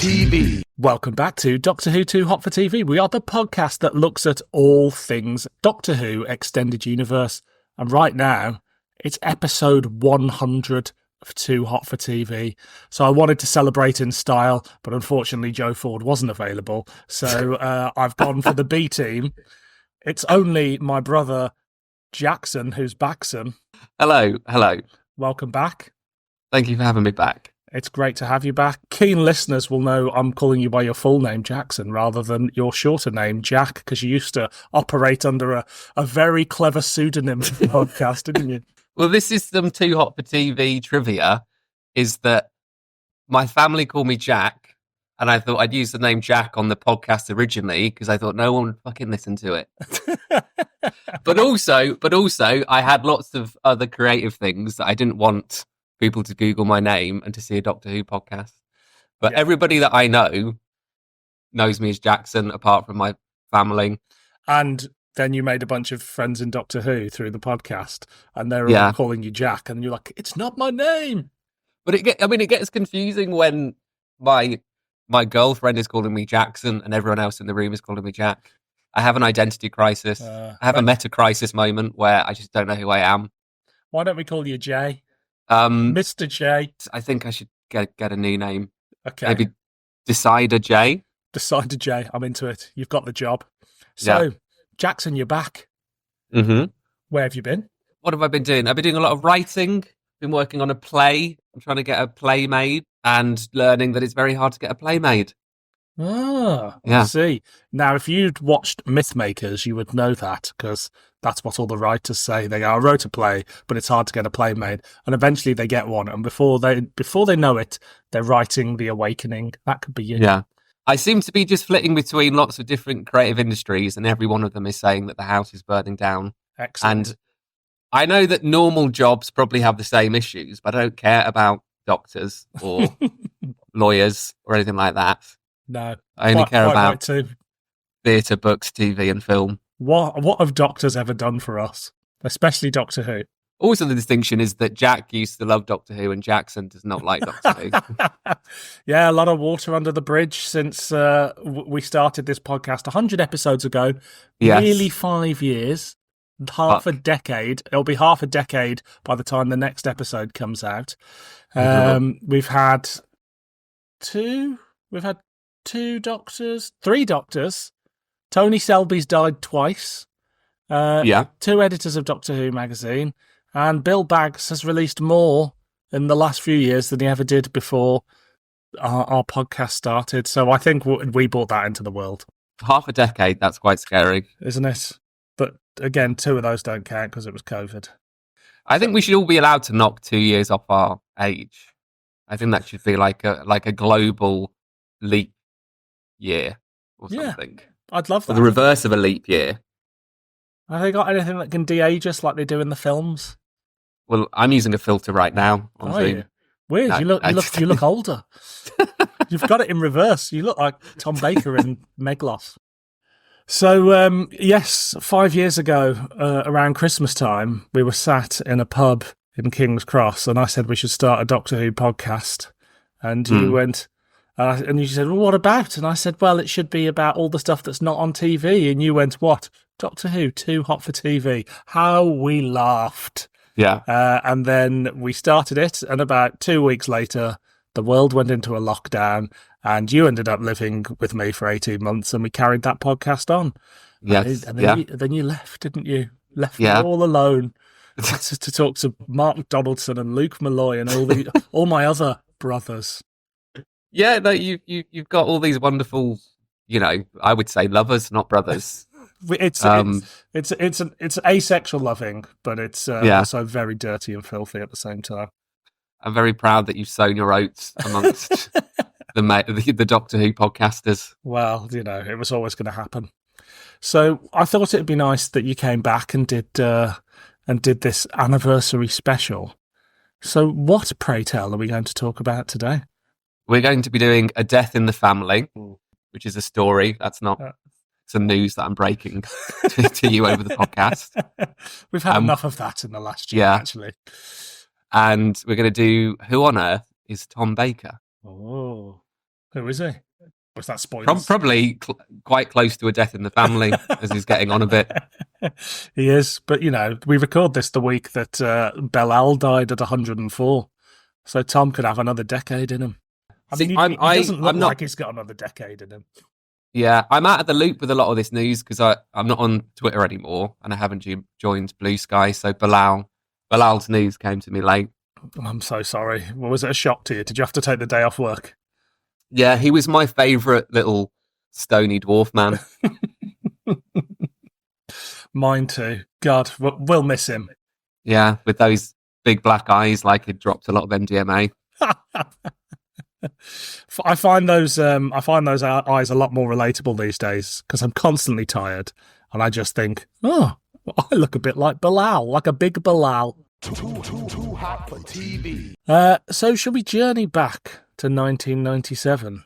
TV. Welcome back to Doctor Who Too Hot for TV. We are the podcast that looks at all things Doctor Who Extended Universe. And right now, it's episode 100 of Too Hot for TV. So I wanted to celebrate in style, but unfortunately Joe Ford wasn't available. So I've gone for the B team. It's only my brother Jackson who's backson. Hello. Welcome back. Thank you for having me back. It's great to have you back. Keen listeners will know I'm calling you by your full name, Jackson, rather than your shorter name, Jack, because you used to operate under a very clever pseudonym for the podcast, didn't you? Well, this is some Too Hot for TV trivia, is that my family call me Jack, and I thought I'd use the name Jack on the podcast originally because I thought no one would fucking listen to it. But also, I had lots of other creative things that I didn't want people to Google my name and to see a Doctor Who podcast. But Everybody that I know knows me as Jackson, apart from my family. And then you made a bunch of friends in Doctor Who through the podcast, and they're all calling you Jack, and you're like, it's not my name. But it gets confusing when my girlfriend is calling me Jackson and everyone else in the room is calling me Jack. I have an identity crisis. I have a meta crisis moment where I just don't know who I am. Why don't we call you Jay? Mr. J. I think I should get a new name. Okay. Maybe Decider J. Decider J. I'm into it. You've got the job. So, Jackson, you're back. Mm-hmm. Where have you been? What have I been doing? I've been doing a lot of writing. Been working on a play. I'm trying to get a play made and learning that it's very hard to get a play made. Ah, I see. Now, if you'd watched Mythmakers, you would know that, because that's what all the writers say. They go, I wrote a play, but it's hard to get a play made. And eventually they get one. And before they know it, they're writing The Awakening. That could be you. Yeah. I seem to be just flitting between lots of different creative industries, and every one of them is saying that the house is burning down. Excellent. And I know that normal jobs probably have the same issues, but I don't care about doctors or lawyers or anything like that. No. I only care about right theatre, books, TV and film. What have doctors ever done for us? Especially Doctor Who. Also, the distinction is that Jack used to love Doctor Who and Jackson does not like Doctor Who. Yeah, a lot of water under the bridge since we started this podcast 100 episodes ago. Yes. Nearly 5 years. Half a decade. It'll be half a decade by the time the next episode comes out. We've had three doctors. Tony Selby's died twice. 2 editors of Doctor Who magazine, and Bill Baggs has released more in the last few years than he ever did before our podcast started. So I think we brought that into the world. Half a decade, that's quite scary. Isn't it? But again, 2 of those don't count because it was COVID. I think we should all be allowed to knock 2 years off our age. I think that should be like a global leap year or something. I'd love that. Or the reverse of a leap year. Have they got anything that can de-age us like they do in the films? Well, I'm using a filter right now on Zoom. You? Weird. No, you look older. You've got it in reverse. You look like Tom Baker in Meglos. So, yes, 5 years ago, around Christmas time, we were sat in a pub in King's Cross, and I said we should start a Doctor Who podcast. And you went, and you said, well, what about? And I said, well, it should be about all the stuff that's not on TV. And you went, what? Doctor Who, Too Hot for TV. How we laughed. Yeah. And then we started it, and about 2 weeks later, the world went into a lockdown, and you ended up living with me for 18 months, and we carried that podcast on. Yes. And then you left, didn't you? Left me all alone to talk to Mark Donaldson and Luke Malloy and all my other brothers. Yeah, no, you've got all these wonderful, I would say lovers, not brothers. It's asexual loving, but it's also very dirty and filthy at the same time. I'm very proud that you've sown your oats amongst the Doctor Who podcasters. Well, it was always going to happen. So I thought it'd be nice that you came back and did this anniversary special. So what, pray tell, are we going to talk about today? We're going to be doing A Death in the Family, which is a story. That's not some news that I'm breaking to you over the podcast. We've had enough of that in the last year, actually. And we're going to do Who on Earth is Tom Baker? Oh. Who is he? Was that spoilers? Probably quite close to a death in the family as he's getting on a bit. He is, but we record this the week that Bellal died at 104, so Tom could have another decade in him. He doesn't look like he's got another decade in him. Yeah, I'm out of the loop with a lot of this news because I'm not on Twitter anymore and I haven't joined Blue Sky, so Bilal's news came to me late. I'm so sorry. Well, was it a shock to you? Did you have to take the day off work? Yeah, he was my favourite little stony dwarf man. Mine too. God, we'll miss him. Yeah, with those big black eyes, like he'd dropped a lot of MDMA. I find those eyes a lot more relatable these days because I'm constantly tired, and I just think, I look a bit like Bilal, like a big Bilal. Too hot for TV. So shall we journey back to 1997,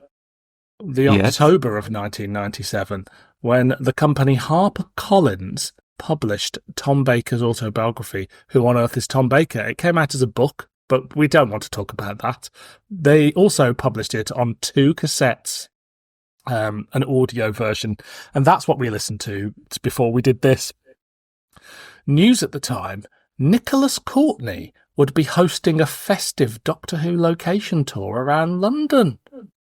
the Yes. October of 1997, when the company HarperCollins published Tom Baker's autobiography, Who on Earth is Tom Baker? It came out as a book, but we don't want to talk about that. They also published it on 2 cassettes, an audio version, and that's what we listened to before we did this. News at the time, Nicholas Courtney would be hosting a festive Doctor Who location tour around London.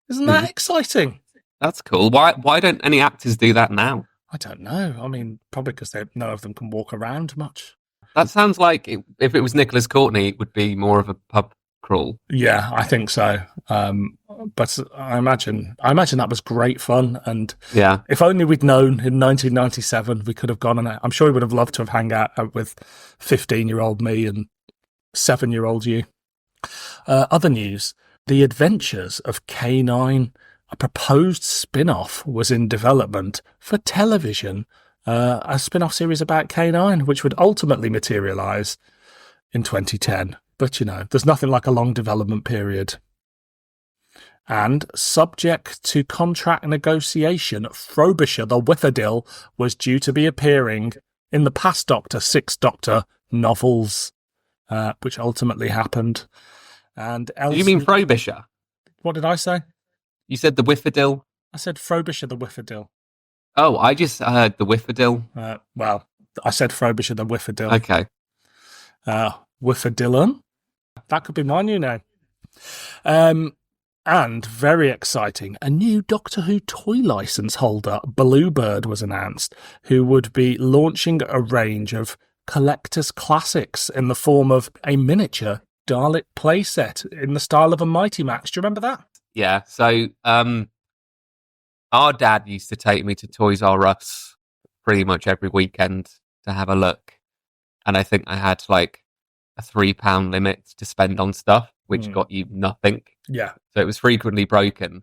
Isn't that exciting? That's cool. Why don't any actors do that now? I don't know. I mean, probably because none of them can walk around much. That sounds like if it was Nicholas Courtney, it would be more of a pub crawl. Yeah, I think so. But I imagine that was great fun. And Yeah. if only we'd known in 1997, we could have gone on it. I'm sure we would have loved to have hung out with 15-year-old me and 7-year-old you. Other news, The Adventures of K9, a proposed spin-off, was in development for television, a spin-off series about K9, which would ultimately materialise in 2010. But, there's nothing like a long development period. And subject to contract negotiation, Frobisher the Whifferdale was due to be appearing in the past Doctor, 6th Doctor novels, which ultimately happened. And Do you mean Frobisher? What did I say? You said the Whifferdale? I said Frobisher the Whifferdale. Oh, I just heard the Whifferdale. Well, I said Frobisher the Whifferdale. Okay. Whifferdillon? That could be my new name. And very exciting, a new Doctor Who toy license holder, Bluebird, was announced, who would be launching a range of collector's classics in the form of a miniature Dalek playset in the style of a Mighty Max. Do you remember that? Yeah. So, our dad used to take me to Toys R Us pretty much every weekend to have a look. And I think I had like a £3 limit to spend on stuff, which got you nothing. Yeah. So it was frequently broken.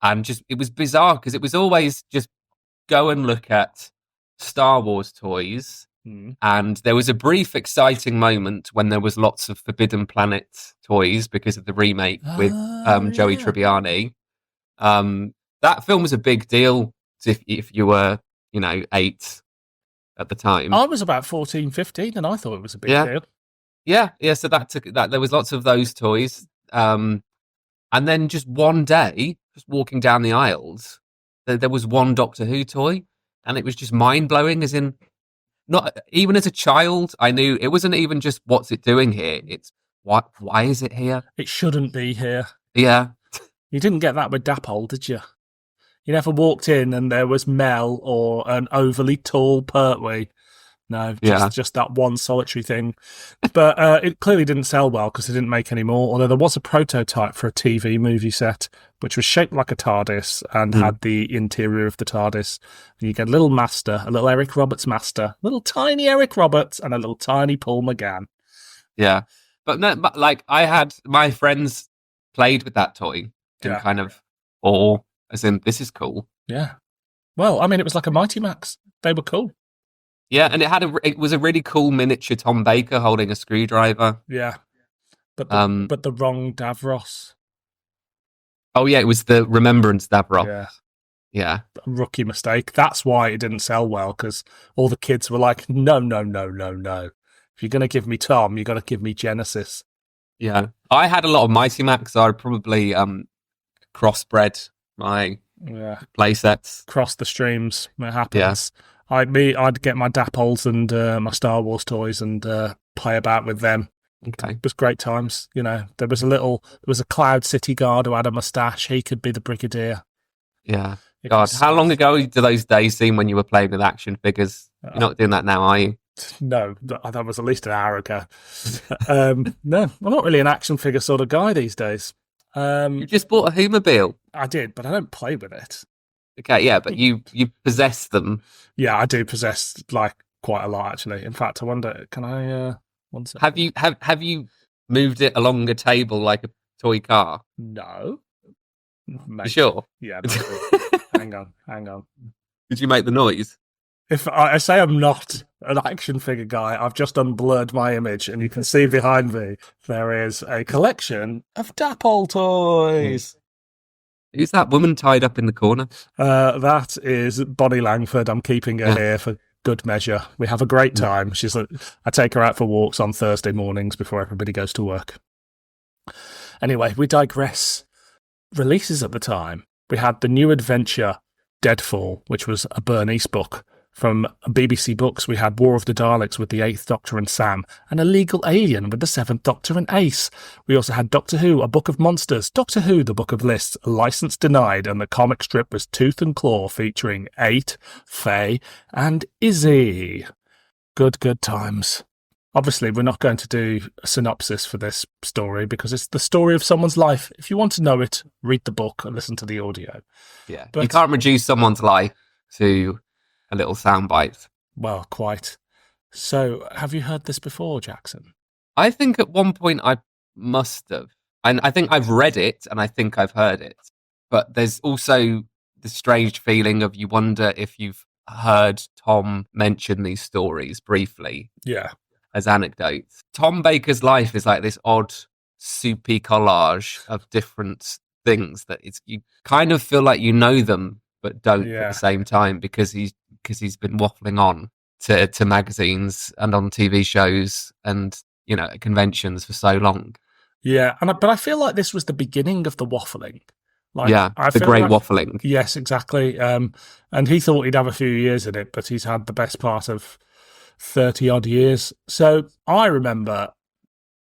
And it was bizarre because it was always just go and look at Star Wars toys. And there was a brief exciting moment when there was lots of Forbidden Planet toys because of the remake with Joey Tribbiani. That film was a big deal if you were, 8 at the time. I was about 14, 15, and I thought it was a big deal. Yeah. So that there was lots of those toys. And then just one day, just walking down the aisles, there was one Doctor Who toy, and it was just mind blowing. As in, not even as a child, I knew it wasn't even just what's it doing here. It's why is it here? It shouldn't be here. Yeah. You didn't get that with Dapol, did you? You never walked in and there was Mel or an overly tall Pertwee. No, just that one solitary thing. But it clearly didn't sell well because they didn't make any more, although there was a prototype for a TV movie set, which was shaped like a TARDIS and had the interior of the TARDIS. And you get a little master, a little Eric Roberts master, a little tiny Eric Roberts, and a little tiny Paul McGann. Yeah. But I had my friends played with that toy in kind of awe, as in, this is cool. Yeah. Well, I mean, it was like a Mighty Max. They were cool. Yeah, and it was a really cool miniature Tom Baker holding a screwdriver. Yeah, but the wrong Davros. Oh yeah, it was the Remembrance Davros. Yeah. Rookie mistake. That's why it didn't sell well, because all the kids were like, no. If you're going to give me Tom, you got to give me Genesis. Yeah, I had a lot of Mighty Max. So I probably crossbred My Yeah, play sets. cross the streams. It happens. I'd get my Dappols and my Star Wars toys and play about with them. Okay. It was great times. There was a Cloud City guard who had a moustache. He could be the Brigadier. Yeah. It God, was- how long ago do those days seem when you were playing with action figures? You're not doing that now, are you? No, that was at least an hour ago. No, I'm not really an action figure sort of guy these days. You just bought a Hoomobile. I did, but I don't play with it. Okay, yeah, but you possess them. Yeah, I do possess quite a lot actually. In fact, I wonder, can I? One second. Have you moved it along a table like a toy car? No. You sure? Yeah. Hang on. Did you make the noise? If I say I'm not an action figure guy, I've just unblurred my image, and you can see behind me there is a collection of Dapple toys. Who's that woman tied up in the corner? That is Bonnie Langford. I'm keeping her here for good measure. We have a great time. I take her out for walks on Thursday mornings before everybody goes to work. Anyway, we digress. Releases at the time. We had The New Adventure, Deadfall, which was a Bernice book. From BBC Books, we had War of the Daleks with the 8th Doctor and Sam, and Illegal Alien with the 7th Doctor and Ace. We also had Doctor Who, A Book of Monsters, Doctor Who, The Book of Lists, License Denied, and the comic strip was Tooth and Claw featuring 8, Faye, and Izzy. Good times. Obviously, we're not going to do a synopsis for this story because it's the story of someone's life. If you want to know it, read the book and listen to the audio. Yeah, But you can't reduce someone's life to a little soundbite. Well, quite. So, have you heard this before, Jackson? I think at one point I must have. And I think I've read it and I think I've heard it. But there's also the strange feeling of you wonder if you've heard Tom mention these stories briefly Yeah. as anecdotes. Tom Baker's life is like this odd, soupy collage of different things that you kind of feel like you know them, but don't at the same time because he's been waffling on to magazines and on TV shows and at conventions for so long. Yeah, but I feel like this was the beginning of the waffling. The Great Waffling. Yes, exactly. And he thought he'd have a few years in it, but he's had the best part of 30 odd years. So I remember,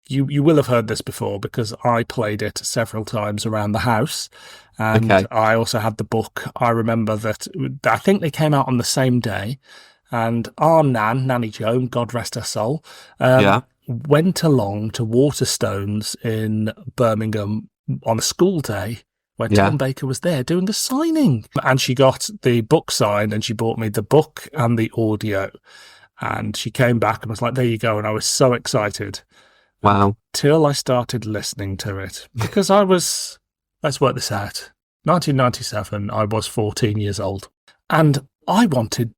you will have heard this before because I played it several times around the house. And I also had the book. I remember that I think they came out on the same day. And our Nanny Joan, God rest her soul, went along to Waterstones in Birmingham on a school day where Tom Baker was there doing a signing. And she got the book signed and she bought me the book and the audio. And she came back and was like, there you go. And I was so excited. Wow. Till I started listening to it. Because I was, let's work this out, 1997, I was 14 years old. And I wanted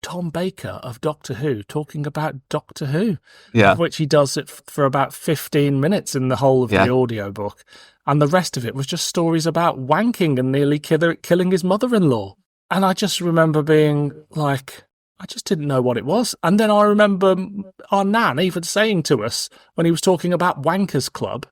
Tom Baker of Doctor Who talking about Doctor Who, of which he does it for about 15 minutes in the whole of the audiobook. And the rest of it was just stories about wanking and nearly killing his mother-in-law. And I just remember being like, I just didn't know what it was. And then I remember our Nan even saying to us when he was talking about Wankers Club,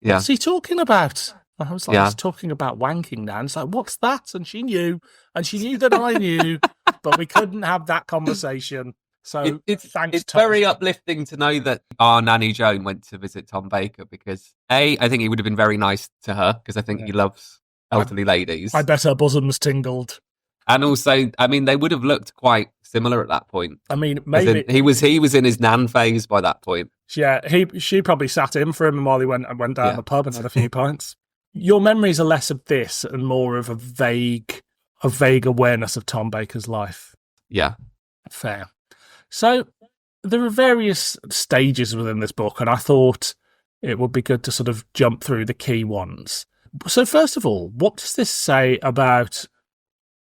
what's he talking about? And I was like, he's talking about wanking, Nan. It's like, what's that? And she knew. And she knew that I knew, but we couldn't have that conversation. So it's Tom. very uplifting to know that our Nanny Joan went to visit Tom Baker because I think he would have been very nice to her because I think he loves elderly ladies. I bet her bosom's tingled. And also, I mean, they would have looked quite similar at that point. I mean, maybe he was in his Nan phase by that point. Yeah, she probably sat in for him while he went down the pub and had a few pints. Your memories are less of this and more of a vague awareness of Tom Baker's life. Yeah, fair. So there are various stages within this book, and I thought it would be good to sort of jump through the key ones. So first of all, what does this say about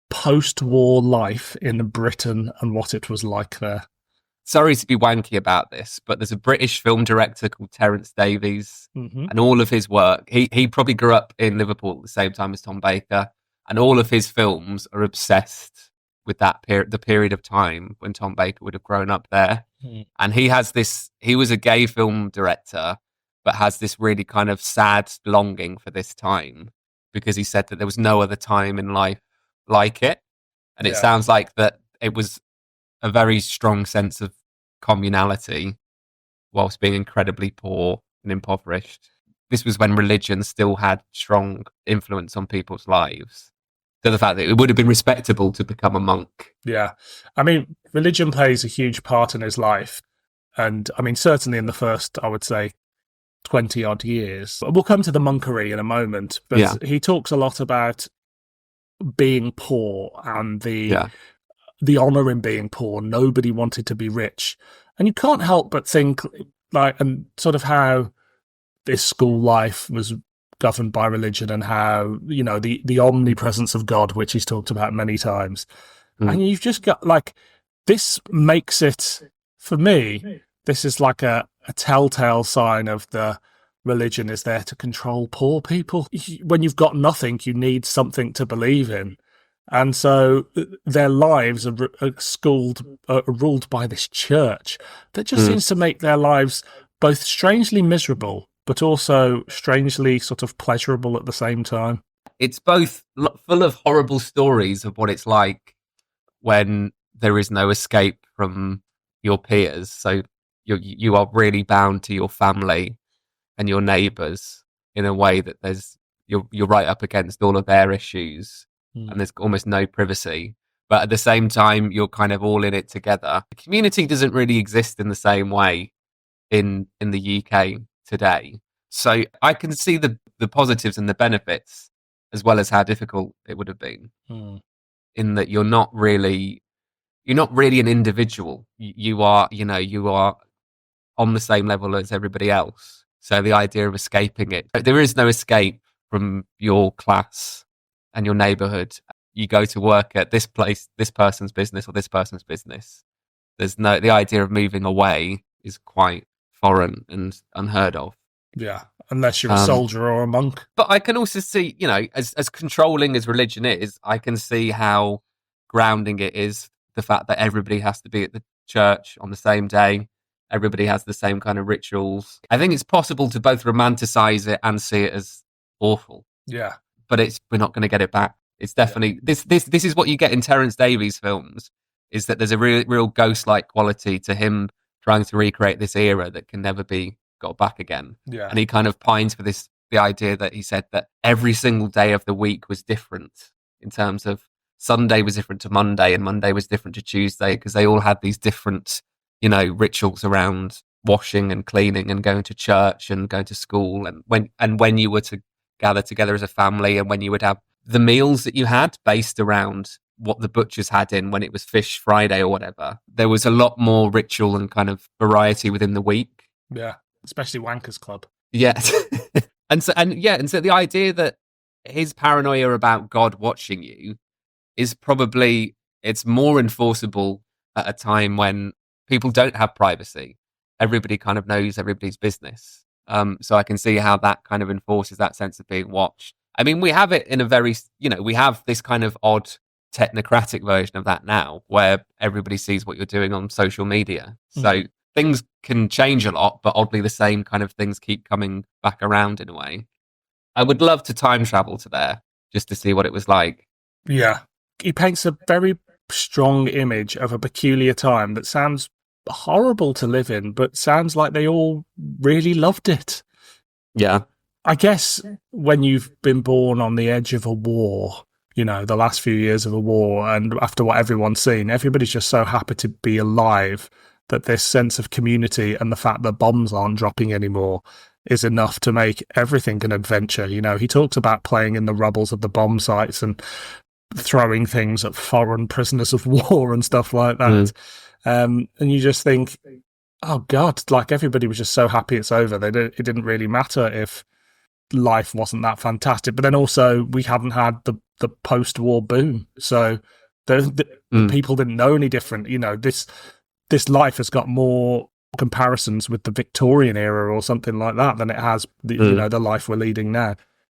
post-war life in Britain and what it was like there? Sorry to be wanky about this, but there's a British film director called Terence Davies, and all of his work, he probably grew up in Liverpool at the same time as Tom Baker, and all of his films are obsessed with that the period of time when Tom Baker would have grown up there. And he was a gay film director, but has this really kind of sad longing for this time. because he said that there was no other time in life like it. And it Yeah. sounds like that it was a very strong sense of communality whilst being incredibly poor and impoverished. This was when religion still had strong influence on people's lives. To the fact that it would have been respectable to become a monk. Yeah. I mean, religion plays a huge part in his life. And I mean, certainly in the first, I would say, 20 odd years. We'll come to the monkery in a moment, but he talks a lot about being poor and the honor in being poor. Nobody wanted to be rich. And you can't help but think, like, and sort of how this school life was governed by religion and how, you know, the omnipresence of God, which he's talked about many times. And you've just got, like, this makes it, for me, this is like a telltale sign of the religion is there to control poor people. When you've got nothing, you need something to believe in. And so their lives are ruled by this church that just seems to make their lives both strangely miserable, but also strangely sort of pleasurable at the same time. It's both full of horrible stories of what it's like when there is no escape from your peers. So you are really bound to your family and your neighbours in a way that you're right up against all of their issues, and there's almost no privacy. But at the same time, you're kind of all in it together. The community doesn't really exist in the same way in the UK today. So I can see the positives and the benefits, as well as how difficult it would have been. In that you're not really an individual. You are on the same level as everybody else. So the idea of escaping it, there is no escape from your class and your neighborhood. You go to work at this place, this person's business or this person's business. The idea of moving away is quite foreign and unheard of. Yeah, unless you're a soldier or a monk. But I can also see, you know, as controlling as religion is, I can see how grounding it is, the fact that everybody has to be at the church on the same day. Everybody has the same kind of rituals. I think it's possible to both romanticize it and see it as awful. Yeah. But we're not going to get it back. It's definitely this is what you get in Terence Davies films, is that there's a real ghost-like quality to him trying to recreate this era that can never be got back again. Yeah. And he kind of pines for the idea that he said that every single day of the week was different, in terms of Sunday was different to Monday and Monday was different to Tuesday, because they all had these different, you know, rituals around washing and cleaning and going to church and going to school, and when you were to gather together as a family, and when you would have the meals that you had based around what the butchers had in when it was Fish Friday or whatever. There was a lot more ritual and kind of variety within the week. Yeah, especially Wankers Club. Yeah. and so the idea that his paranoia about God watching you is probably, it's more enforceable at a time when people don't have privacy. Everybody kind of knows everybody's business. So I can see how that kind of enforces that sense of being watched. I mean, we have it in a very, you know, we have this kind of odd technocratic version of that now, where everybody sees what you're doing on social media. So things can change a lot, but oddly the same kind of things keep coming back around in a way. I would love to time travel to there just to see what it was like. Yeah. He paints a very strong image of a peculiar time that sounds horrible to live in, but sounds like they all really loved it. Yeah. I guess when you've been born on the edge of a war, you know, the last few years of a war, and after what everyone's seen, everybody's just so happy to be alive that this sense of community and the fact that bombs aren't dropping anymore is enough to make everything an adventure. You know, he talks about playing in the rubbles of the bomb sites and throwing things at foreign prisoners of war and stuff like that. And you just think, oh God, like everybody was just so happy it's over. It didn't really matter if life wasn't that fantastic. But then also we haven't had the post-war boom. So the people didn't know any different. You know, this life has got more comparisons with the Victorian era or something like that than it has you know, the life we're leading now.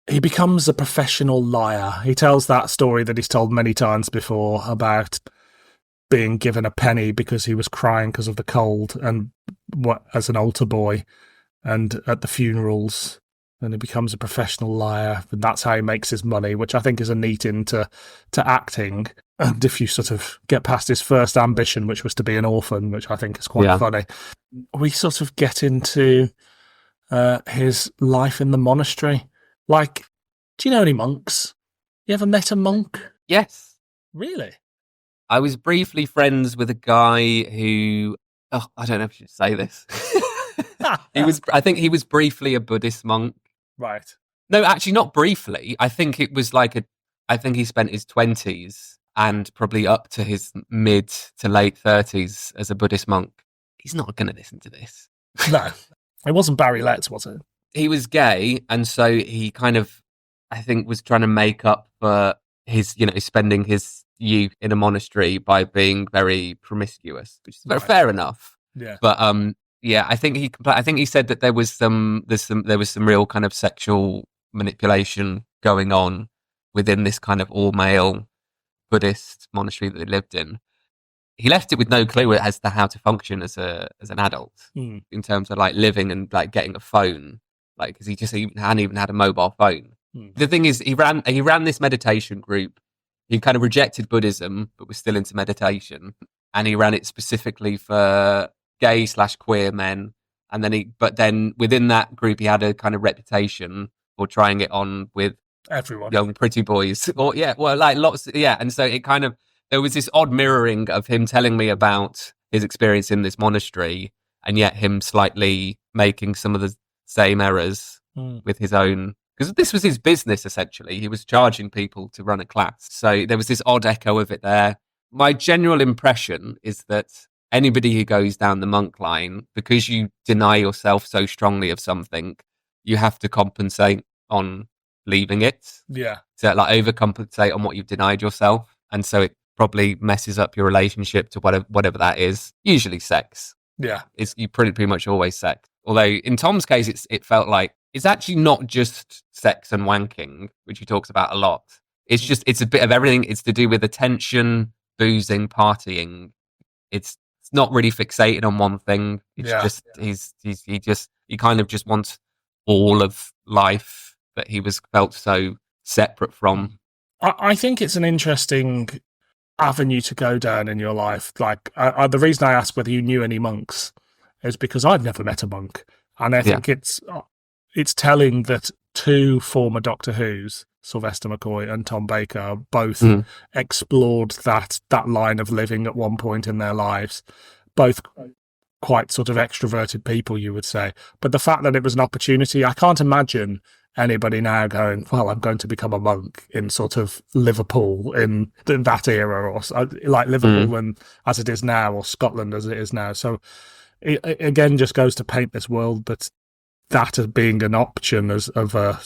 He becomes a professional liar. He tells that story that he's told many times before about being given a penny because he was crying because of the cold, and what, as an altar boy, and at the funerals and he becomes a professional liar, and that's how he makes his money, which I think is a neat into acting. And if you sort of get past his first ambition, which was to be an orphan, which I think is quite funny, we sort of get into his life in the monastery. Like, do you know any monks? You ever met a monk? Yes. Really? I was briefly friends with a guy who, I don't know if I should say this. I think he was briefly a Buddhist monk. Right. No, actually not briefly. I think it was I think he spent his 20s and probably up to his mid to late 30s as a Buddhist monk. He's not going to listen to this. No. It wasn't Barry Letts, was it? He was gay, and so he kind of, I think, was trying to make up for his, spending his youth in a monastery by being very promiscuous, which is fair enough. Yeah. But I think he said that there was some real kind of sexual manipulation going on within this kind of all male Buddhist monastery that they lived in. He left it with no clue as to how to function as an adult in terms of like living and like getting a phone, like because he hadn't even had a mobile phone. The thing is, he ran this meditation group. He kind of rejected Buddhism, but was still into meditation, and he ran it specifically for gay/queer men. And then within that group, he had a kind of reputation for trying it on with everyone, young pretty boys, or lots, And so it kind of, there was this odd mirroring of him telling me about his experience in this monastery, and yet him slightly making some of the same errors with his own. Because this was his business, essentially. He was charging people to run a class. So there was this odd echo of it there. My general impression is that anybody who goes down the monk line, because you deny yourself so strongly of something, you have to compensate on leaving it. Yeah. To like overcompensate on what you've denied yourself. And so it probably messes up your relationship to whatever that is. Usually sex. Yeah. It's you pretty much always sex. Although in Tom's case, it felt like it's actually not just sex and wanking, which he talks about a lot. It's a bit of everything. It's to do with attention, boozing, partying. It's not really fixated on one thing. It's he kind of just wants all of life that he felt so separate from. I think it's an interesting avenue to go down in your life. Like the reason I asked whether you knew any monks is because I've never met a monk, and I think it's telling that two former Doctor Who's, Sylvester McCoy and Tom Baker, both explored that line of living at one point in their lives. Both quite sort of extroverted people, you would say. But the fact that it was an opportunity, I can't imagine anybody now going, well, I'm going to become a monk in sort of Liverpool in that era, or like Liverpool and as it is now, or Scotland as it is now. So it again just goes to paint this world that as being an option of a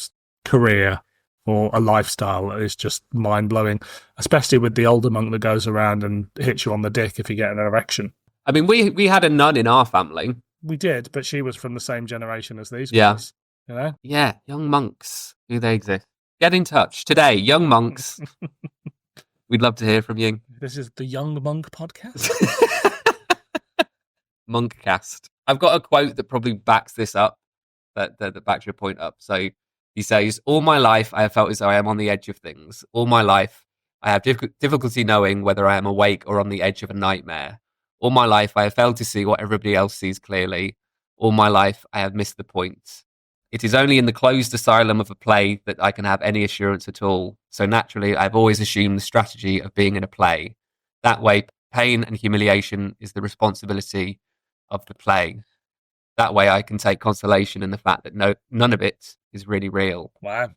career or a lifestyle is just mind-blowing, especially with the older monk that goes around and hits you on the dick if you get an erection. I mean, we had a nun in our family. We did, but she was from the same generation as these guys. You know? Yeah, young monks. Do they exist? Get in touch today, young monks. We'd love to hear from you. This is the Young Monk Podcast. Monkcast. I've got a quote that probably backs this up, that backs your point up. So he says, all my life I have felt as though I am on the edge of things. All my life I have difficulty knowing whether I am awake or on the edge of a nightmare. All my life I have failed to see what everybody else sees clearly. All my life I have missed the point. It is only in the closed asylum of a play that I can have any assurance at all. So naturally, I've always assumed the strategy of being in a play. That way, pain and humiliation is the responsibility of the play. That way, I can take consolation in the fact that none of it is really real. Wow.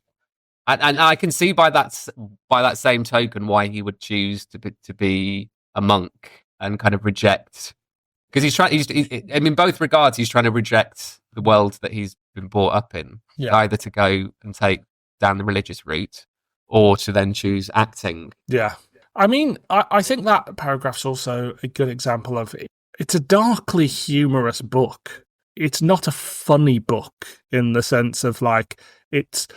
And I can see by that same token why he would choose to be a monk and kind of reject, because in both regards, he's trying to reject the world that he's been brought up in, either to go and take down the religious route or to then choose acting. Yeah. I mean, I think that paragraph's also a good example of it's a darkly humorous book. It's not a funny book in the sense of like it's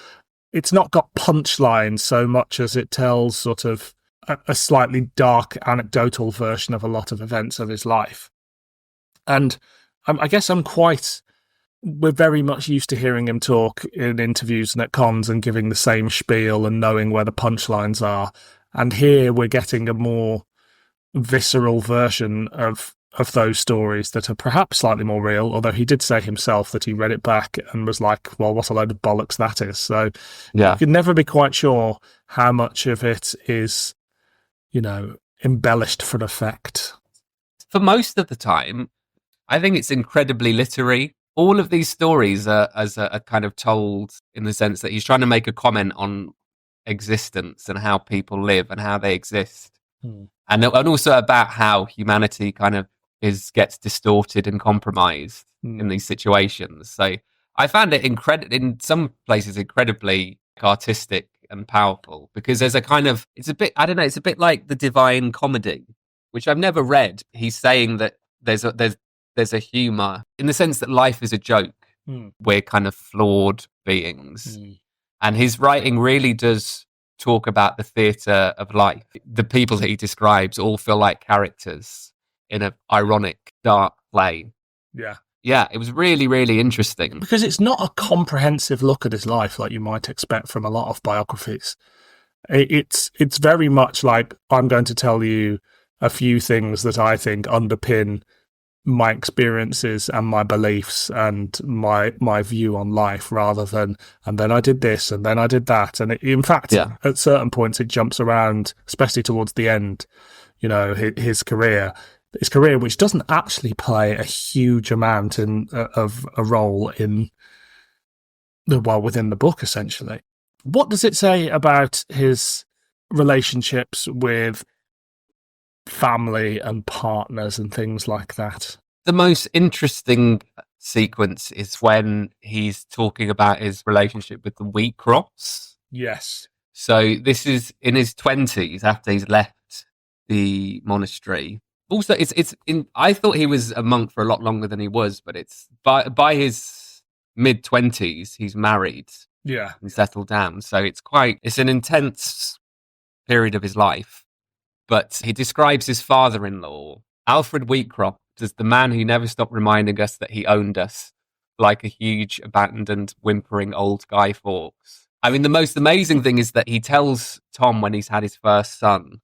not got punchlines so much as it tells sort of a slightly dark anecdotal version of a lot of events of his life. And I guess I'm quite we're very much used to hearing him talk in interviews and at cons and giving the same spiel and knowing where the punchlines are. And here we're getting a more visceral version of those stories that are perhaps slightly more real, although he did say himself that he read it back and was like, well, what a load of bollocks that is. So Yeah. you can never be quite sure how much of it is, embellished for effect. For most of the time, I think it's incredibly literary. All of these stories are kind of told in the sense that he's trying to make a comment on existence and how people live and how they exist. And also about how humanity kind of gets distorted and compromised in these situations. So I found it in some places incredibly artistic and powerful, because there's a kind of, it's a bit like the Divine Comedy, which I've never read. He's saying that there's a humor in the sense that life is a joke. We're kind of flawed beings. And his writing really does talk about the theatre of life. The people that he describes all feel like characters in an ironic, dark play. Yeah, it was really, really interesting. Because it's not a comprehensive look at his life like you might expect from a lot of biographies. It's very much like, I'm going to tell you a few things that I think underpin my experiences and my beliefs and my view on life, rather than, and then I did this and then I did that. And in fact, at certain points it jumps around, especially towards the end, his career, which doesn't actually play a huge amount of a role within the book, essentially. What does it say about his relationships with family and partners and things like that? The most interesting sequence is when he's talking about his relationship with the wheat crops. Yes. So this is in his 20s, after he's left the monastery. Also, I thought he was a monk for a lot longer than he was, but it's by his mid-20s, he's married. Yeah. And settled down. So it's an intense period of his life. But he describes his father-in-law, Alfred Wheatcroft, as the man who never stopped reminding us that he owned us, like a huge, abandoned, whimpering old Guy Fawkes. I mean, the most amazing thing is that he tells Tom when he's had his first son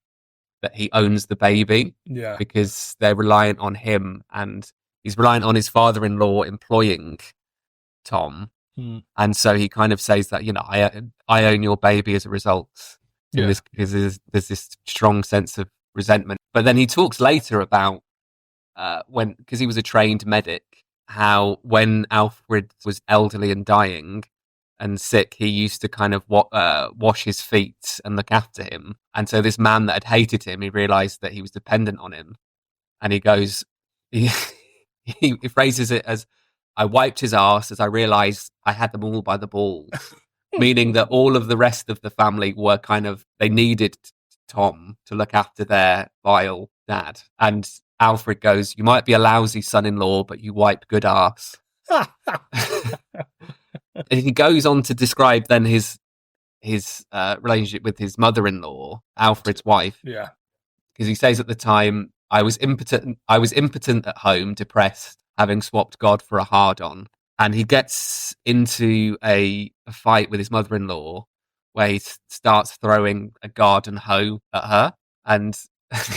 that he owns the baby, because they're reliant on him, and he's reliant on his father-in-law employing Tom. And so he kind of says that, I own your baby as a result. Because there's this strong sense of resentment. But then he talks later about because he was a trained medic, how when Alfred was elderly and dying and sick, he used to kind of wash his feet and look after him. And so this man that had hated him, he realized that he was dependent on him. And he goes, he phrases it as, I wiped his arse as I realized I had them all by the balls. Meaning that all of the rest of the family were they needed Tom to look after their vile dad. And Alfred goes, you might be a lousy son-in-law, but you wipe good arse. And he goes on to describe then his relationship with his mother-in-law, Alfred's wife. Yeah. Because he says at the time, I was impotent at home, depressed, having swapped God for a hard-on. And he gets into a fight with his mother-in-law where he starts throwing a garden hoe at her. And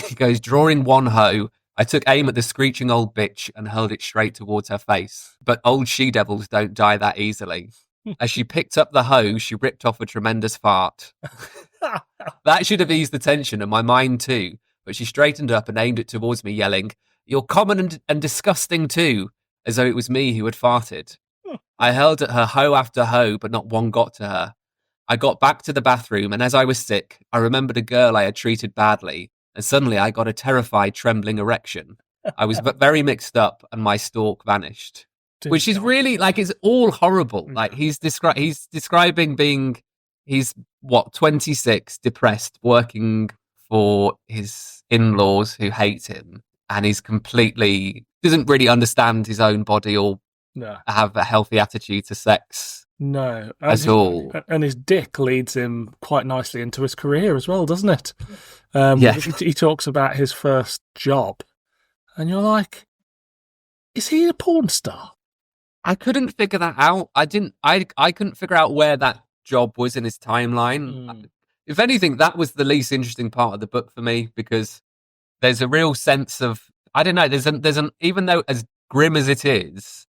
he goes, drawing one hoe, I took aim at the screeching old bitch and hurled it straight towards her face. But old she-devils don't die that easily. As she picked up the hoe, she ripped off a tremendous fart. That should have eased the tension and my mind too. But she straightened up and aimed it towards me, yelling, you're common and disgusting too. As though it was me who had farted. I hurled at her hoe after hoe, but not one got to her. I got back to the bathroom, and as I was sick, I remembered a girl I had treated badly, and suddenly I got a terrified, trembling erection. I was very mixed up, and my stalk vanished. Which is really, it's all horrible. Like, he's describing he's 26, depressed, working for his in-laws who hate him, and he's completely doesn't really understand his own body or have a healthy attitude to sex. No. At all. And his dick leads him quite nicely into his career as well, doesn't it? He talks about his first job, and you're like, is he a porn star? I couldn't figure that out. I couldn't figure out where that job was in his timeline. If anything, that was the least interesting part of the book for me, because there's a real sense of, I don't know, there's an even though as grim as it is,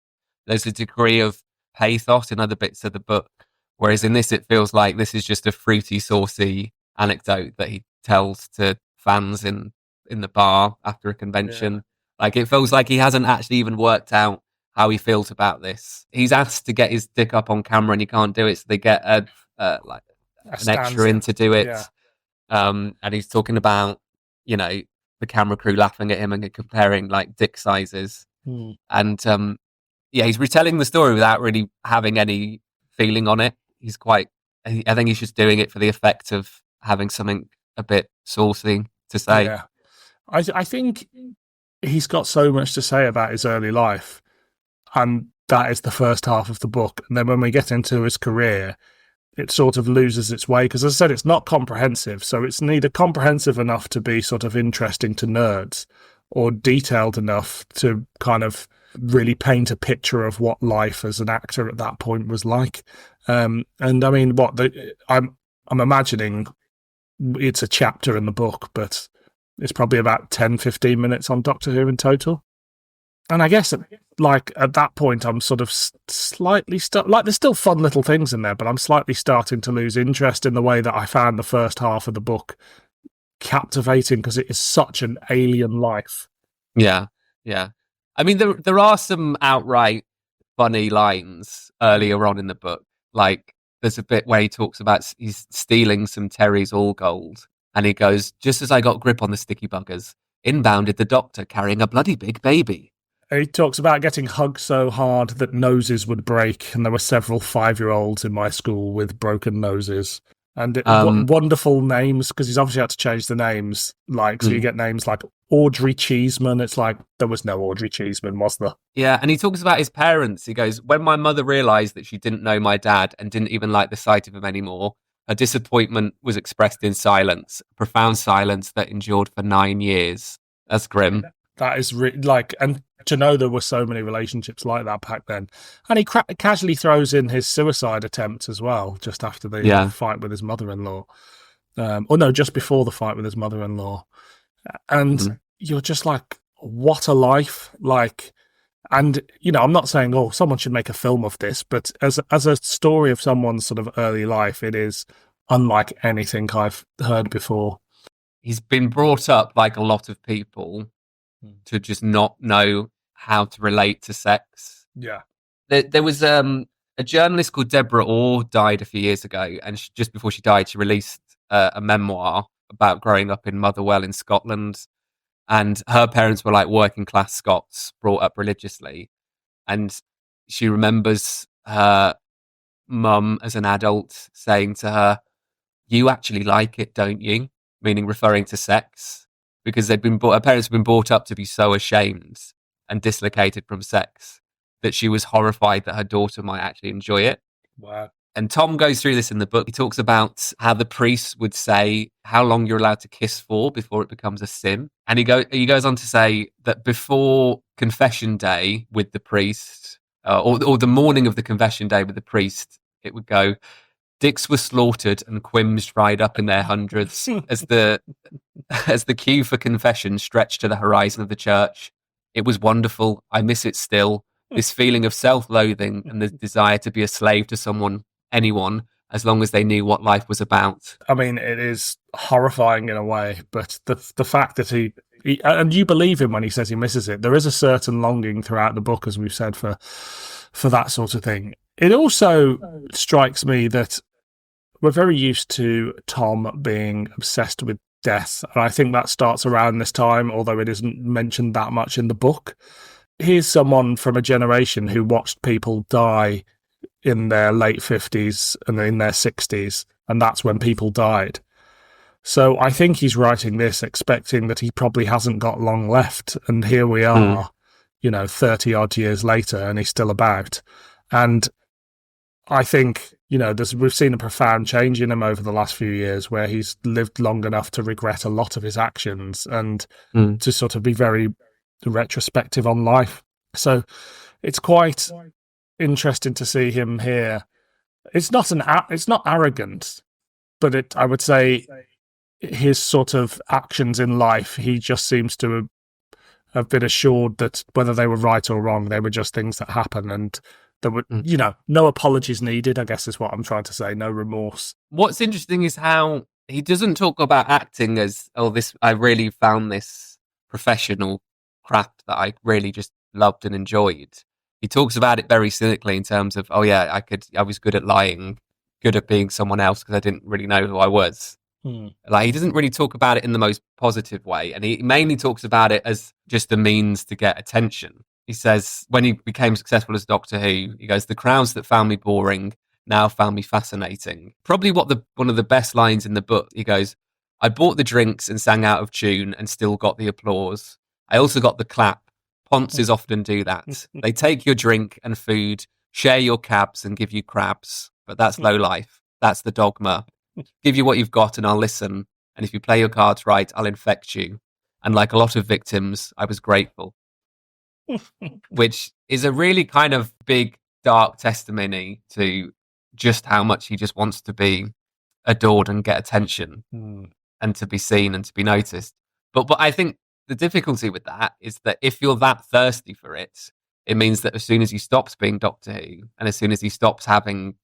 there's a degree of pathos in other bits of the book. Whereas in this, it feels like this is just a fruity, saucy anecdote that he tells to fans in the bar after a convention. Yeah. Like, it feels like he hasn't actually even worked out how he feels about this. He's asked to get his dick up on camera and he can't do it, so they get an extra in to do it. Yeah. And he's talking about, you know, the camera crew laughing at him and comparing like dick sizes. And he's retelling the story without really having any feeling on it. I think he's just doing it for the effect of having something a bit saucy to say. Yeah. I think he's got so much to say about his early life, and that is the first half of the book. And then when we get into his career, it sort of loses its way, because as I said, it's not comprehensive. So it's neither comprehensive enough to be sort of interesting to nerds or detailed enough to kind of really paint a picture of what life as an actor at that point was like. And I mean, I'm imagining it's a chapter in the book, but it's probably about 10, 15 minutes on Doctor Who in total. And I guess, like, at that point, I'm sort of slightly like, there's still fun little things in there, but I'm slightly starting to lose interest in the way that I found the first half of the book captivating, because it is such an alien life. Yeah, yeah. I mean, there are some outright funny lines earlier on in the book. Like, there's a bit where he talks about he's stealing some Terry's All Gold, and he goes, "Just as I got grip on the sticky buggers, in bounded the doctor carrying a bloody big baby." He talks about getting hugged so hard that noses would break, and there were several 5-year-olds in my school with broken noses. And wonderful names, because he's obviously had to change the names. Like, so you get names like Audrey Cheeseman. It's like, there was no Audrey Cheeseman, was there? Yeah, and he talks about his parents. He goes, "When my mother realised that she didn't know my dad and didn't even like the sight of him anymore, her disappointment was expressed in silence, profound silence that endured for 9 years." That's grim. That is and to know there were so many relationships like that back then. And he casually throws in his suicide attempt as well, just after the fight with his mother-in-law. Just before the fight with his mother-in-law. And you're just like, what a life. Like, and, you know, I'm not saying, someone should make a film of this, but as a story of someone's sort of early life, it is unlike anything I've heard before. He's been brought up, like a lot of people, to just not know how to relate to sex. Yeah. There was a journalist called Deborah Orr died a few years ago, and just before she died, she released a memoir about growing up in Motherwell in Scotland. And her parents were like working class Scots, brought up religiously. And she remembers her mum as an adult saying to her, "You actually like it, don't you?" Meaning referring to sex. Because her parents had been brought up to be so ashamed and dislocated from sex that she was horrified that her daughter might actually enjoy it. Wow. And Tom goes through this in the book. He talks about how the priest would say how long you're allowed to kiss for before it becomes a sin. And he goes on to say that before confession day with the priest, or the morning of the confession day with the priest, it would go, "Dicks were slaughtered and quims dried up in their hundreds as the queue for confession stretched to the horizon of the church. It was wonderful. I miss it still. This feeling of self-loathing and the desire to be a slave to anyone, as long as they knew what life was about." I mean, it is horrifying in a way, but the fact that he and you believe him when he says he misses it. There is a certain longing throughout the book, as we've said, for that sort of thing. It also strikes me that we're very used to Tom being obsessed with death, and I think that starts around this time, although it isn't mentioned that much in the book. He's someone from a generation who watched people die in their late 50s and in their 60s, and that's when people died. So I think he's writing this expecting that he probably hasn't got long left, and here we are, 30-odd years later, and he's still about. And I think, we've seen a profound change in him over the last few years, where he's lived long enough to regret a lot of his actions and to sort of be very retrospective on life. So it's quite interesting to see him here. It's not arrogant, but I would say his sort of actions in life, he just seems to have been assured that whether they were right or wrong, they were just things that happen, and there were, no apologies needed, I guess is what I'm trying to say, no remorse. What's interesting is how he doesn't talk about acting as, I really found this professional craft that I really just loved and enjoyed. He talks about it very cynically in terms of, I was good at lying, good at being someone else because I didn't really know who I was. Like, he doesn't really talk about it in the most positive way, and he mainly talks about it as just a means to get attention. He says when he became successful as Doctor Who, he goes, "The crowds that found me boring now found me fascinating." Probably one of the best lines in the book. He goes, "I bought the drinks and sang out of tune and still got the applause. I also got the clap. Ponces often do that. They take your drink and food, share your cabs and give you crabs. But that's low life. That's the dogma. Give you what you've got and I'll listen. And if you play your cards right, I'll infect you. And like a lot of victims, I was grateful." Which is a really kind of big, dark testimony to just how much he just wants to be adored and get attention and to be seen and to be noticed. But I think the difficulty with that is that if you're that thirsty for it, it means that as soon as he stops being Doctor Who and as soon as he stops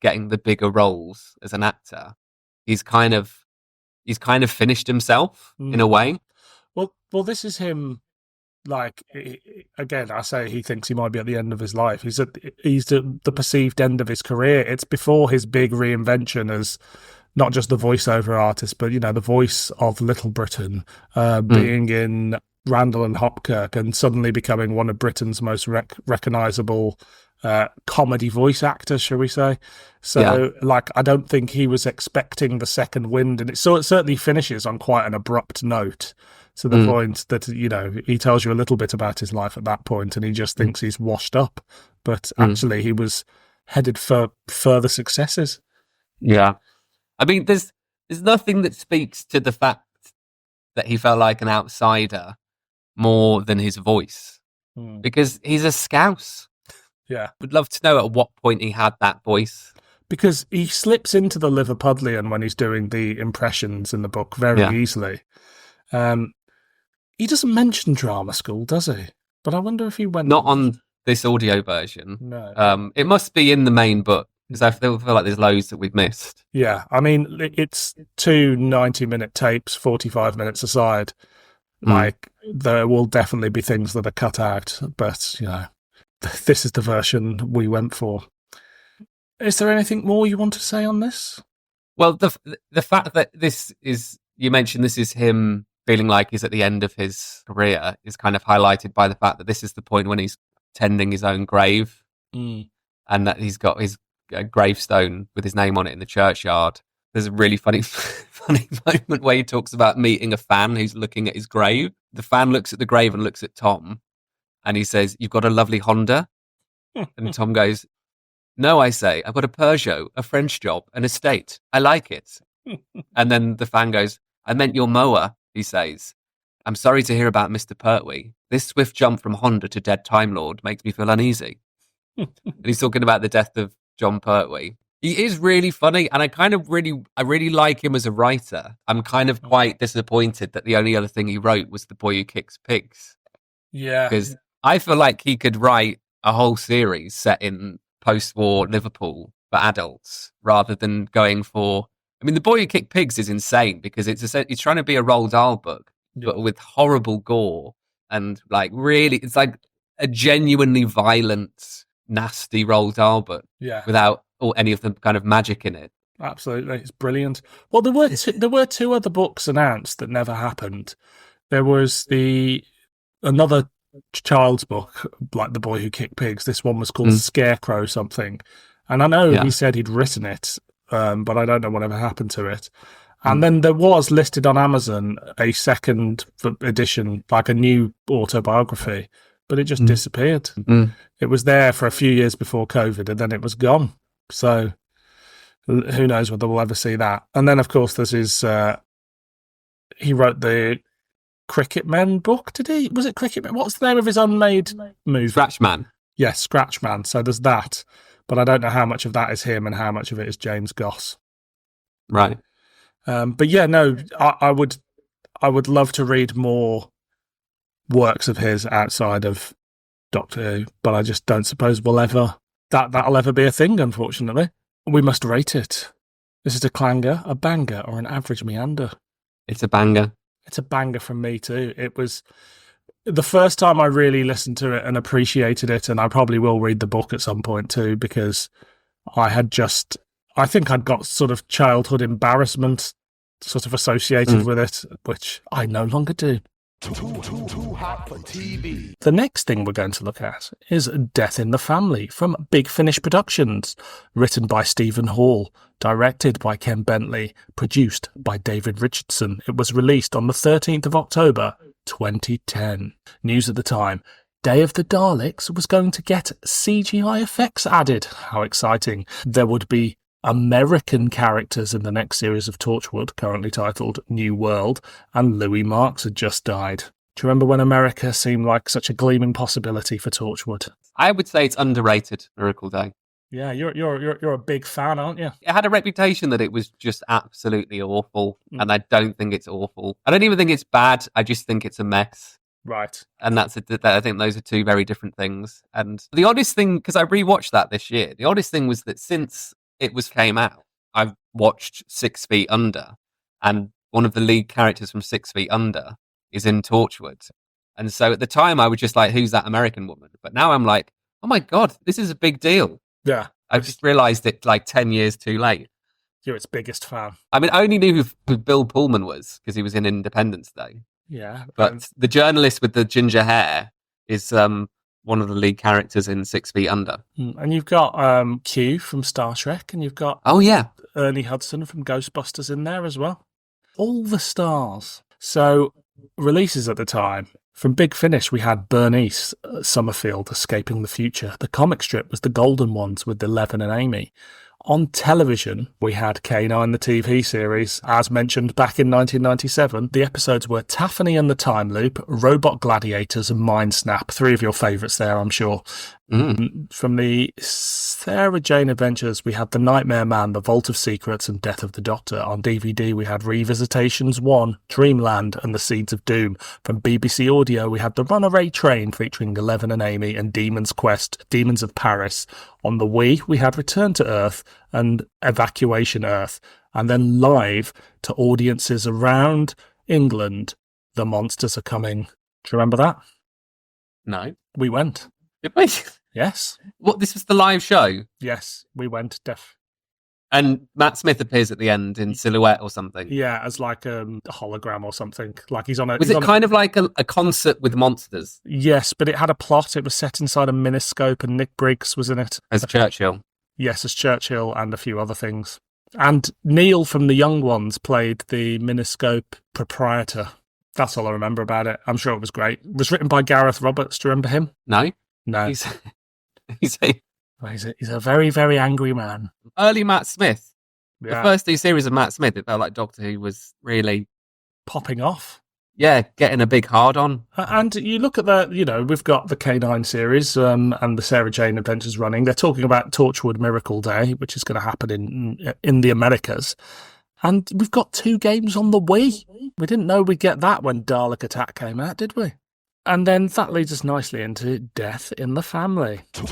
getting the bigger roles as an actor, he's kind of finished himself in a way. Well, this is him. Like, again, I say he thinks he might be at the end of his life. He's at the perceived end of his career. It's before his big reinvention as not just the voiceover artist, but the voice of Little Britain, being in Randall and Hopkirk, and suddenly becoming one of Britain's most recognisable comedy voice actors, shall we say? So, I don't think he was expecting the second wind, and it certainly finishes on quite an abrupt note. To the point that, he tells you a little bit about his life at that point, and he just thinks he's washed up. But actually, he was headed for further successes. Yeah. I mean, there's nothing that speaks to the fact that he felt like an outsider more than his voice. Because he's a Scouse. Yeah. Would love to know at what point he had that voice. Because he slips into the Liverpudlian when he's doing the impressions in the book very easily. He doesn't mention drama school, does he? But I wonder if he went... Not on this audio version. No. It must be in the main book, because I feel like there's loads that we've missed. Yeah, I mean, it's 2 90-minute tapes, 45 minutes aside. Like, there will definitely be things that are cut out, but, this is the version we went for. Is there anything more you want to say on this? Well, the fact that this is... You mentioned this is him feeling like he's at the end of his career is kind of highlighted by the fact that this is the point when he's tending his own grave and that he's got his gravestone with his name on it in the churchyard. There's a really funny moment where he talks about meeting a fan who's looking at his grave. The fan looks at the grave and looks at Tom and he says, "You've got a lovely Honda?" And Tom goes, "No," I say, "I've got a Peugeot, a French job, an estate. I like it." And then the fan goes, "I meant your mower," he says. "I'm sorry to hear about Mr. Pertwee. This swift jump from Honda to dead Time Lord makes me feel uneasy." And he's talking about the death of John Pertwee. He is really funny, and I really like him as a writer. I'm kind of quite disappointed that the only other thing he wrote was The Boy Who Kicks Pigs. Yeah. Because I feel like he could write a whole series set in post-war Liverpool for adults, rather than going for... I mean, The Boy Who Kicked Pigs is insane because it's trying to be a Roald Dahl book, but with horrible gore and really, it's like a genuinely violent, nasty Roald Dahl book without any of the kind of magic in it. Absolutely, it's brilliant. Well, there were 2 other books announced that never happened. There was another child's book, like The Boy Who Kicked Pigs. This one was called Scarecrow something, and I know he said he'd written it. But I don't know whatever happened to it. And then there was listed on Amazon a second edition, like a new autobiography, but it just disappeared. It was there for a few years before COVID, and then it was gone. So who knows whether we'll ever see that. And then, of course, there's his... he wrote the Cricket Men book, did he? Was it Cricket Men? What's the name of his unmade movie? Scratchman. Yes, Scratchman. So there's that. But I don't know how much of that is him and how much of it is James Goss. Right. But yeah, no, I would love to read more works of his outside of Doctor Who, but I just don't suppose that'll ever be a thing, unfortunately. We must rate it. Is it a clanger, a banger, or an average meander? It's a banger. It's a banger from me too. It was the first time I really listened to it and appreciated it, and I probably will read the book at some point too, because I think I'd got sort of childhood embarrassment sort of associated with it, which I no longer do. Too hot for TV. The next thing we're going to look at is Death in the Family from Big Finish Productions, written by Stephen Hall, directed by Ken Bentley, produced by David Richardson. It was released on the 13th of October, 2010. News at the time: Day of the Daleks was going to get CGI effects added. How exciting. There would be American characters in the next series of Torchwood, currently titled New World, and Louis Marks had just died. Do you remember when America seemed like such a gleaming possibility for Torchwood? I would say it's underrated, Miracle Day. Yeah, you're a big fan, aren't you? It had a reputation that it was just absolutely awful, and I don't think it's awful. I don't even think it's bad. I just think it's a mess. Right. And I think those are two very different things. And the oddest thing, because I rewatched that this year, the oddest thing was that since it came out, I've watched 6 Feet Under, and one of the lead characters from 6 Feet Under is in Torchwood. And so at the time I was just like, who's that American woman? But now I'm like, oh my God, this is a big deal. Yeah. I've just realised it like 10 years too late. You're its biggest fan. I mean, I only knew who Bill Pullman was because he was in Independence Day. Yeah. But the journalist with the ginger hair is one of the lead characters in 6 Feet Under. And you've got Q from Star Trek, and you've got Ernie Hudson from Ghostbusters in there as well. All the stars. So, releases at the time. From Big Finish, we had Bernice Summerfield Escaping the Future. The comic strip was The Golden Ones with Eleven and Amy. On television, we had K9, the TV series, as mentioned back in 1997. The episodes were Taffany and the Time Loop, Robot Gladiators, and Mind Snap. 3 of your favourites there, I'm sure. From the Sarah Jane Adventures, we had The Nightmare Man, The Vault of Secrets, and Death of the Doctor. On DVD, we had Revisitations 1, Dreamland, and The Seeds of Doom. From BBC Audio, we had The Runaway Train, featuring Eleven and Amy, and Demon's Quest, Demons of Paris. On the Wii, we had Return to Earth and Evacuation Earth. And then live to audiences around England, The Monsters Are Coming. Do you remember that? No. We went. Did we? Yes. What, this was the live show? Yes, we went. And Matt Smith appears at the end in silhouette or something. Yeah, as like a hologram or something. Like he's on a. Was it kind of like a concert with monsters? Yes, but it had a plot. It was set inside a miniscope, and Nick Briggs was in it as Churchill. Yes, as Churchill, and a few other things. And Neil from The Young Ones played the miniscope proprietor. That's all I remember about it. I'm sure it was great. It was written by Gareth Roberts. Do you remember him? No. He's a very, very angry man. Early Matt Smith. Yeah. The first 2 series of Matt Smith, it felt like Doctor Who was really popping off. Yeah, getting a big hard on. And you look at the, we've got the K9 series and the Sarah Jane Adventures running. They're talking about Torchwood Miracle Day, which is going to happen in the Americas. And we've got 2 games on the Wii. We didn't know we'd get that when Dalek Attack came out, did we? And then that leads us nicely into Death in the Family. Too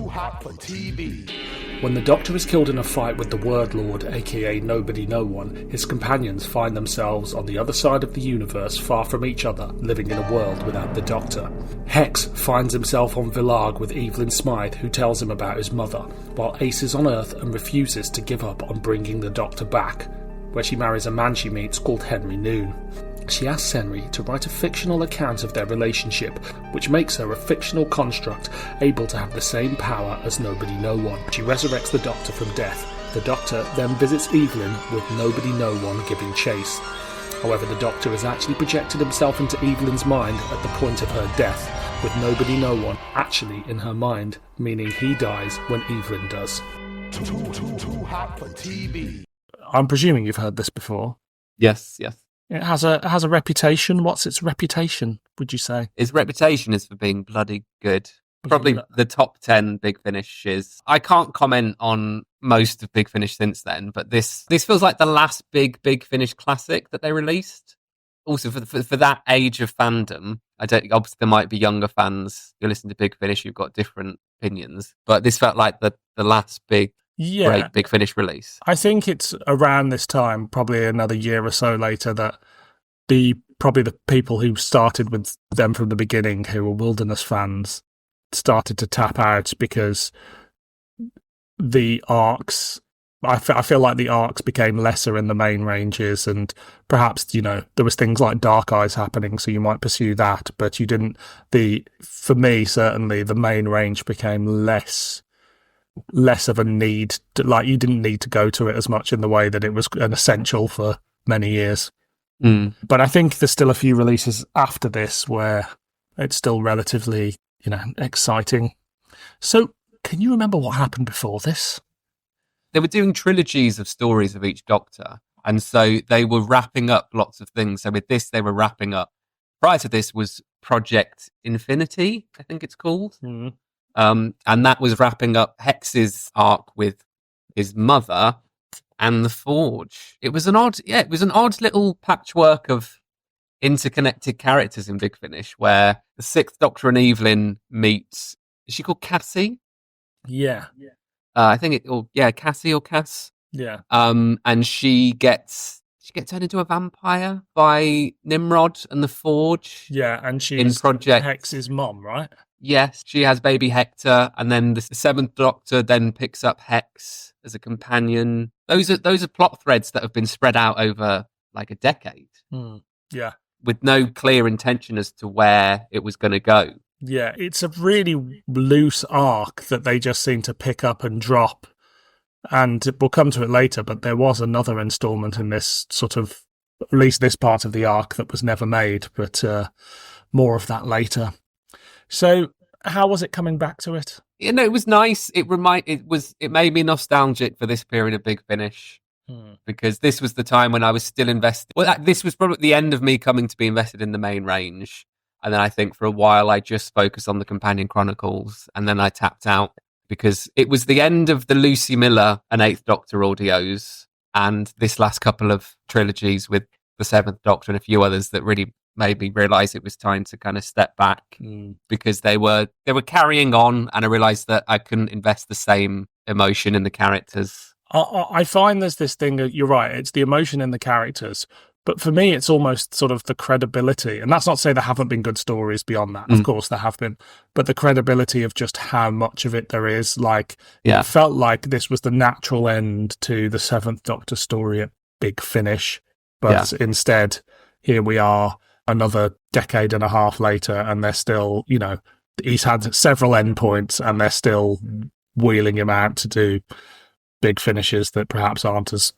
hot for TV. When the Doctor is killed in a fight with the Word Lord, aka Nobody No One, his companions find themselves on the other side of the universe, far from each other, living in a world without the Doctor. Hex finds himself on Villarg with Evelyn Smythe, who tells him about his mother, while Ace is on Earth and refuses to give up on bringing the Doctor back, where she marries a man she meets called Henry Noon. She asks Henry to write a fictional account of their relationship, which makes her a fictional construct able to have the same power as Nobody No One. She resurrects the Doctor from death. The Doctor then visits Evelyn with Nobody No One giving chase. However, the Doctor has actually projected himself into Evelyn's mind at the point of her death, with Nobody No One actually in her mind, meaning he dies when Evelyn does. Too hot for TV. I'm presuming you've heard this before. Yes. It has a reputation. What's its reputation, would you say? Its reputation is for being bloody good. probably the top 10 Big Finishes. I can't comment on most of Big Finish since then, but this feels like the last Big Finish classic that they released. Also, for that age of fandom, obviously there might be younger fans who listen to Big Finish who've got different opinions, but this felt like the last great Big Finish release. I think it's around this time, probably another year or so later, that probably the people who started with them from the beginning, who were Wilderness fans, started to tap out because the arcs, I feel like the arcs became lesser in the main ranges, and perhaps, there was things like Dark Eyes happening, so you might pursue that, but you didn't. For me, certainly, the main range became less of a need to, like, you didn't need to go to it as much in the way that it was an essential for many years. But I think there's still a few releases after this where it's still relatively, exciting. So, can you remember what happened before this? They were doing trilogies of stories of each Doctor, and so they were wrapping up lots of things. So with this, they were wrapping up. Prior to this was Project Infinity, I think it's called. And that was wrapping up Hex's arc with his mother and the Forge. It was an odd little patchwork of interconnected characters in Big Finish, where the Sixth Doctor and Evelyn meet. Is she called Cassie? Yeah. I think Cassie or Cass. Yeah. And she gets turned into a vampire by Nimrod and the Forge. Yeah, and she's in Project Hex's mom, right? Yes, she has baby Hector, and then the Seventh Doctor then picks up Hex as a companion. Those are plot threads that have been spread out over like a decade. Yeah. With no clear intention as to where it was going to go. Yeah, it's a really loose arc that they just seem to pick up and drop. And we'll come to it later, but there was another installment in this sort of, at least this part of the arc, that was never made, but more of that later. So how was it coming back to it? It was nice. It made me nostalgic for this period of Big Finish. Because this was the time when I was still invested. Well, this was probably the end of me coming to be invested in the main range. And then I think for a while I just focused on the Companion Chronicles, and then I tapped out because it was the end of the Lucy Miller and Eighth Doctor audios, and this last couple of trilogies with the Seventh Doctor and a few others that really made me realise it was time to kind of step back because they were carrying on, and I realised that I couldn't invest the same emotion in the characters. I find there's this thing, you're right, it's the emotion in the characters. But for me, it's almost sort of the credibility. And that's not to say there haven't been good stories beyond that. Of course, there have been. But the credibility of just how much of it there is. Like, It felt like this was the natural end to the Seventh Doctor story at Big Finish. But instead, here we are another decade and a half later, and they're still, he's had several endpoints, and they're still wheeling him out to do big finishes that perhaps aren't as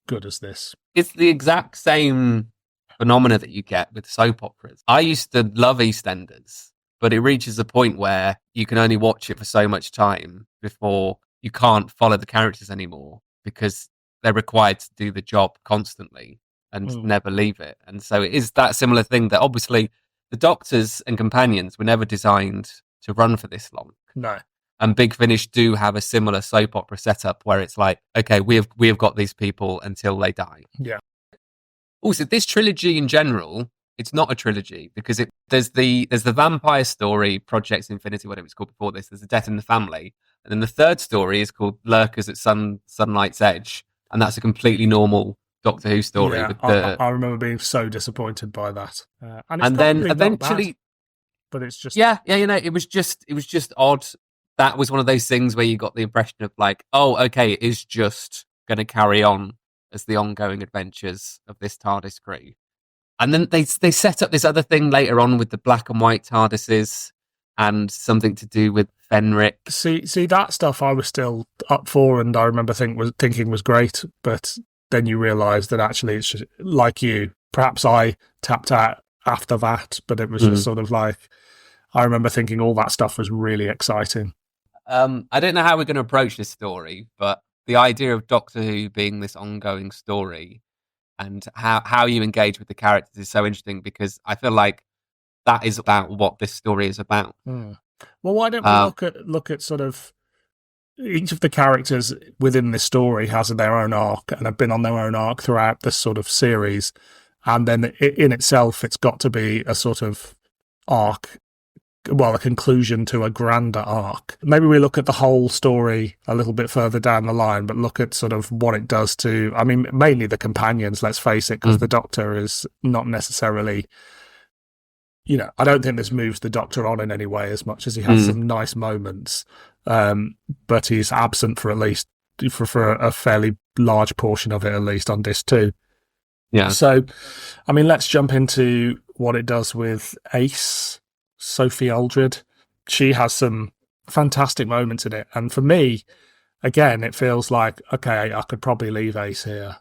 good as this. It's the exact same phenomena that you get with soap operas. I used to love EastEnders, but it reaches a point where you can only watch it for so much time before you can't follow the characters anymore because they're required to do the job constantly and never leave it. And so it is that similar thing that obviously the Doctors and Companions were never designed to run for this long. No. And Big Finish do have a similar soap opera setup where it's like, okay, we have got these people until they die. Yeah. Also, this trilogy in general, it's not a trilogy because there's the vampire story, Project Infinity, whatever it's called before this. There's a Death in the Family, and then the third story is called Lurkers at Sunlight's Edge, and that's a completely normal Doctor Who story. Yeah, I remember being so disappointed by that. And then eventually, bad, but it's just it was just odd. That was one of those things where you got the impression of like, oh, okay, it is just going to carry on as the ongoing adventures of this TARDIS crew. And then they set up this other thing later on with the black and white TARDISes and something to do with Fenric. See that stuff I was still up for, and I remember thinking was great, but then you realise that actually it's just, like you, perhaps I tapped out after that, but it was just sort of like, I remember thinking all that stuff was really exciting. I don't know how we're going to approach this story, but the idea of Doctor Who being this ongoing story and how you engage with the characters is so interesting because I feel like that is about what this story is about. Well, why don't we look at sort of each of the characters within this story has their own arc and have been on their own arc throughout this sort of series, and then in itself, it's got to be a sort of arc. Well, a conclusion to a grander arc. Maybe we look at the whole story a little bit further down the line, but look at sort of what it does to, I mean, mainly the companions, let's face it, because the Doctor is not necessarily, you know, I don't think this moves the Doctor on in any way as much as he has some nice moments, but he's absent for at least, for a fairly large portion of it, at least on disc 2. Yeah. So, I mean, let's jump into what it does with Ace, Sophie Aldred. She has some fantastic moments in it, and for me, again, it feels like, okay, I could probably leave Ace here.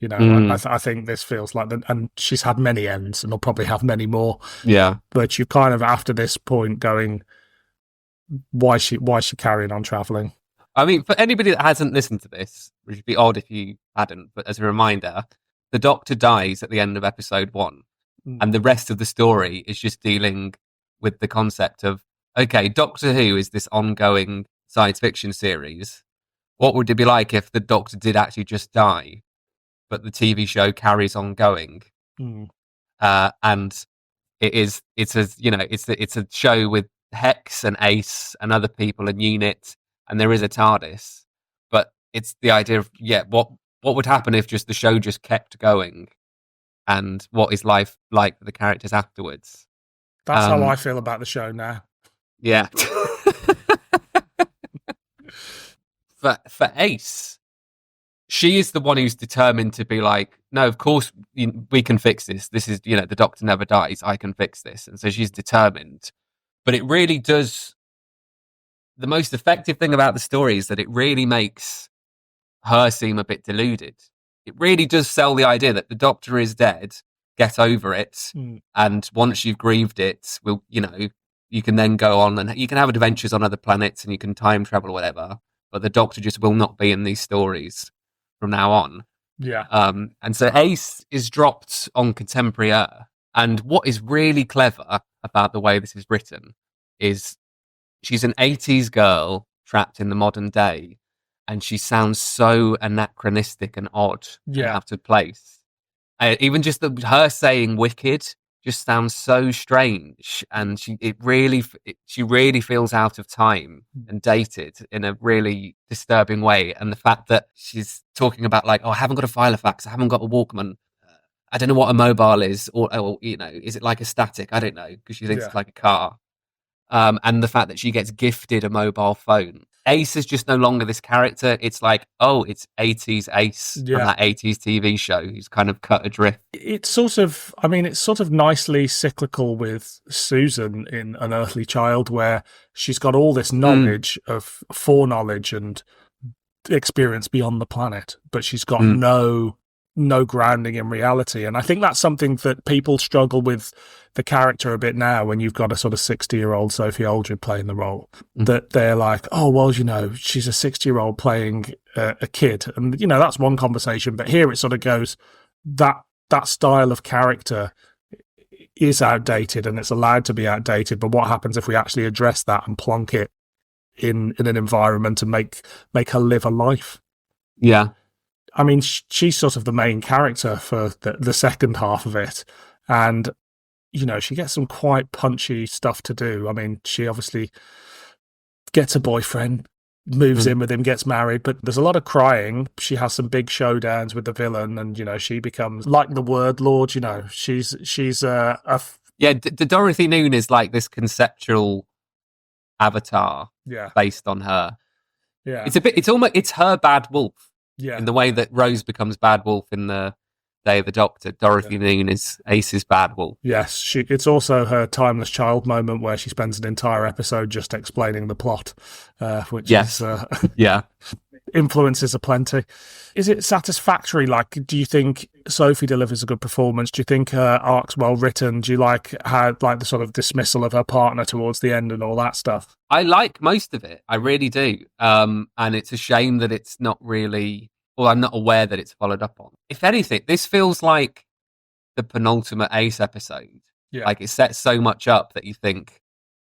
You know, I think this feels like and she's had many ends, and will probably have many more. Yeah, but you're kind of after this point going, why is she carrying on traveling? I mean, for anybody that hasn't listened to this, which would be odd if you hadn't, but as a reminder, the Doctor dies at the end of episode 1, and the rest of the story is just dealing with the concept of, okay, Doctor Who is this ongoing science fiction series. What would it be like if the Doctor did actually just die, but the TV show carries on going? And it's a show with Hex and Ace and other people and Unit, and there is a TARDIS, but it's the idea of, what would happen if just the show just kept going, and what is life like for the characters afterwards? That's how I feel about the show now. Yeah. For Ace, she is the one who's determined to be like, no, of course we can fix this. This is, the Doctor never dies. I can fix this. And so she's determined. But it really does. The most effective thing about the story is that it really makes her seem a bit deluded. It really does sell the idea that the Doctor is dead. Get over it, and once you've grieved it, you can then go on and you can have adventures on other planets and you can time travel or whatever. But the Doctor just will not be in these stories from now on. Yeah. And so Ace is dropped on contemporary Earth. And what is really clever about the way this is written is she's an 80s girl trapped in the modern day, and she sounds so anachronistic and odd and out of place. Even just her saying "wicked" just sounds so strange, and she really feels out of time and dated in a really disturbing way. And the fact that she's talking about like, oh, I haven't got a Filofax, I haven't got a Walkman, I don't know what a mobile is, or is it like a static? I don't know, because she thinks it's like a car. And the fact that she gets gifted a mobile phone. Ace is just no longer this character. It's like, oh, it's 80s Ace from that 80s TV show who's kind of cut adrift. It's sort of nicely cyclical with Susan in An Earthly Child, where she's got all this knowledge of foreknowledge and experience beyond the planet, but she's got no grounding in reality. And I think that's something that people struggle with the character a bit now, when you've got a sort of 60-year-old Sophie Aldred playing the role, that they're like, oh, well, she's a 60-year-old playing a kid. And, that's one conversation. But here it sort of goes, that style of character is outdated, and it's allowed to be outdated. But what happens if we actually address that and plonk it in an environment and make her live a life? Yeah. I mean, she's sort of the main character for the second half of it. And, she gets some quite punchy stuff to do. I mean, she obviously gets a boyfriend, moves in with him, gets married, but there's a lot of crying. She has some big showdowns with the villain, and, she becomes like the Word Lord. She's the Dorothy Noon is like this conceptual avatar based on her. Yeah. It's her Bad Wolf. Yeah. In the way that Rose becomes Bad Wolf in the Day of the Doctor, Dorothy Noon is Ace's Bad Wolf. Yes, it's also her Timeless Child moment, where she spends an entire episode just explaining the plot, which is influences aplenty. Is it satisfactory? Like, do you think Sophie delivers a good performance? Do you think her arc's well written? Do you like the sort of dismissal of her partner towards the end and all that stuff? I like most of it. I really do. And it's a shame that it's not really, I'm not aware that it's followed up on. If anything, this feels like the penultimate Ace episode. Yeah. Like, it sets so much up that you think,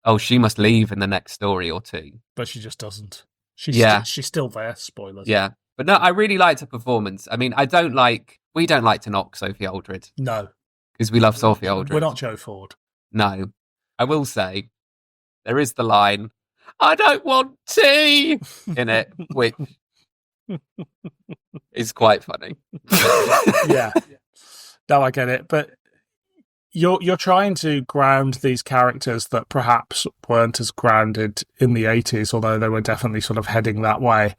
oh, she must leave in the next story or two. But she just doesn't. She's still there. Spoilers. Yeah. But no, I really liked her performance. I mean, we don't like to knock Sophie Aldred. No. Because we love Sophie Aldred. We're not Joe Ford. No. I will say, there is the line, I don't want tea, in it, which is quite funny. Yeah. No, I get it. But you're trying to ground these characters that perhaps weren't as grounded in the 80s, although they were definitely sort of heading that way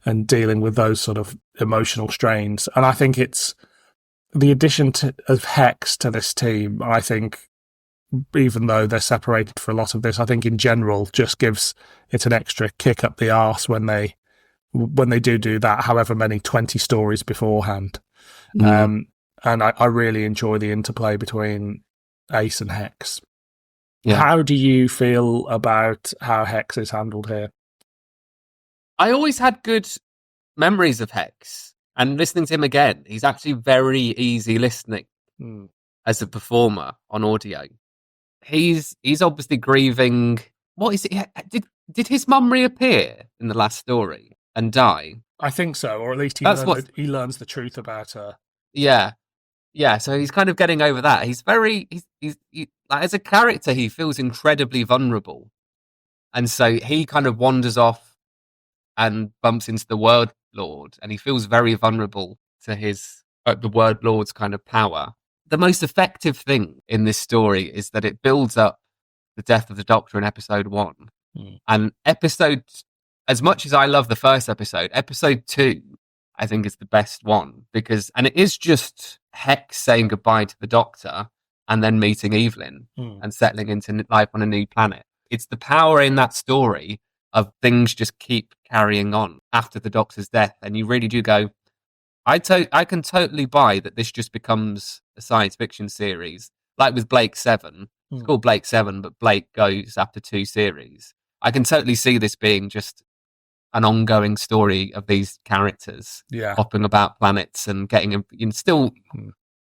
and dealing with those sort of emotional strains. And I think it's the addition of Hex to this team, I think, even though they're separated for a lot of this, I think in general just gives it an extra kick up the arse when they do that, however many 20 stories beforehand. And I really enjoy the interplay between Ace and Hex. Yeah. How do you feel about how Hex is handled here? I always had good memories of Hex, and listening to him again, he's actually very easy listening as a performer on audio. He's obviously grieving. What is it? Did his mum reappear in the last story and die? I think so, or at least he learns the truth about her. Yeah. So he's kind of getting over that. He's like, as a character, he feels incredibly vulnerable, and so he kind of wanders off and bumps into the Word Lord, and he feels very vulnerable to his the Word Lord's kind of power. The most effective thing in this story is that it builds up the death of the Doctor in episode 1. And as much as I love the first episode 2, I think is the best one, and it is just Hex saying goodbye to the Doctor and then meeting Evelyn and settling into life on a new planet. It's the power in that story of things just keep carrying on after the Doctor's death. And you really do go, I can totally buy that this just becomes a science fiction series. Like with Blake 7. It's called Blake 7, but Blake goes after 2 series. I can totally see this being just an ongoing story of these characters hopping about planets and getting still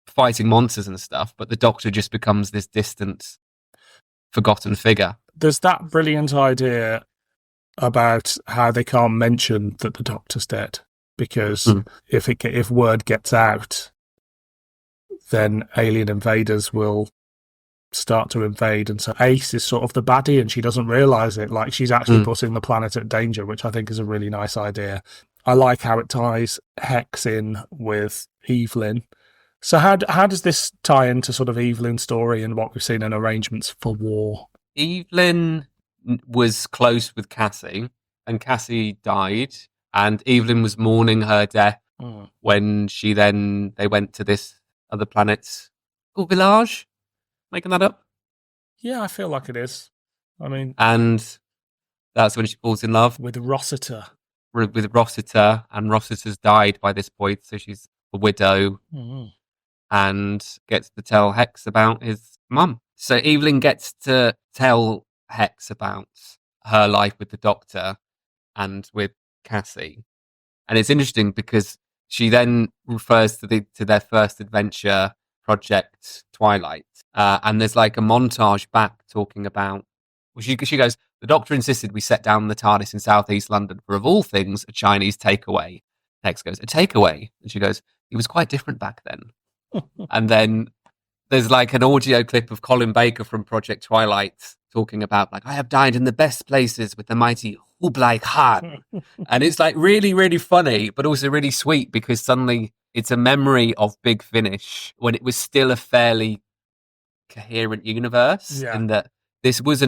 fighting monsters and stuff, but the Doctor just becomes this distant, forgotten figure. There's that brilliant idea about how they can't mention that the Doctor's dead, because if word gets out, then alien invaders will start to invade, and so Ace is sort of the baddie and she doesn't realise it, like she's actually putting the planet at danger, which I think is a really nice idea. I like how it ties Hex in with Evelyn. So how does this tie into sort of Evelyn's story and what we've seen in Arrangements for War? Evelyn was close with Cassie, and Cassie died, and Evelyn was mourning her death when they went to this other planet called Village. Making that up? Yeah, I feel like it is. I mean, and that's when she falls in love with Rossiter. With Rossiter, and Rossiter's died by this point, so she's a widow and gets to tell Hex about his mum. So Evelyn gets to tell Hex about her life with the Doctor and with Cassie. And it's interesting because she then refers to their first adventure, Project Twilight. And there's like a montage back talking about, she goes, the Doctor insisted we set down the TARDIS in southeast London for, of all things, a Chinese takeaway. Hex goes, a takeaway? And she goes, it was quite different back then. And then there's like an audio clip of Colin Baker from Project Twilight talking about, like, I have dined in the best places with the mighty Kublai Khan. And it's like really, really funny, but also really sweet, because suddenly it's a memory of Big Finish when it was still a fairly coherent universe, and that this was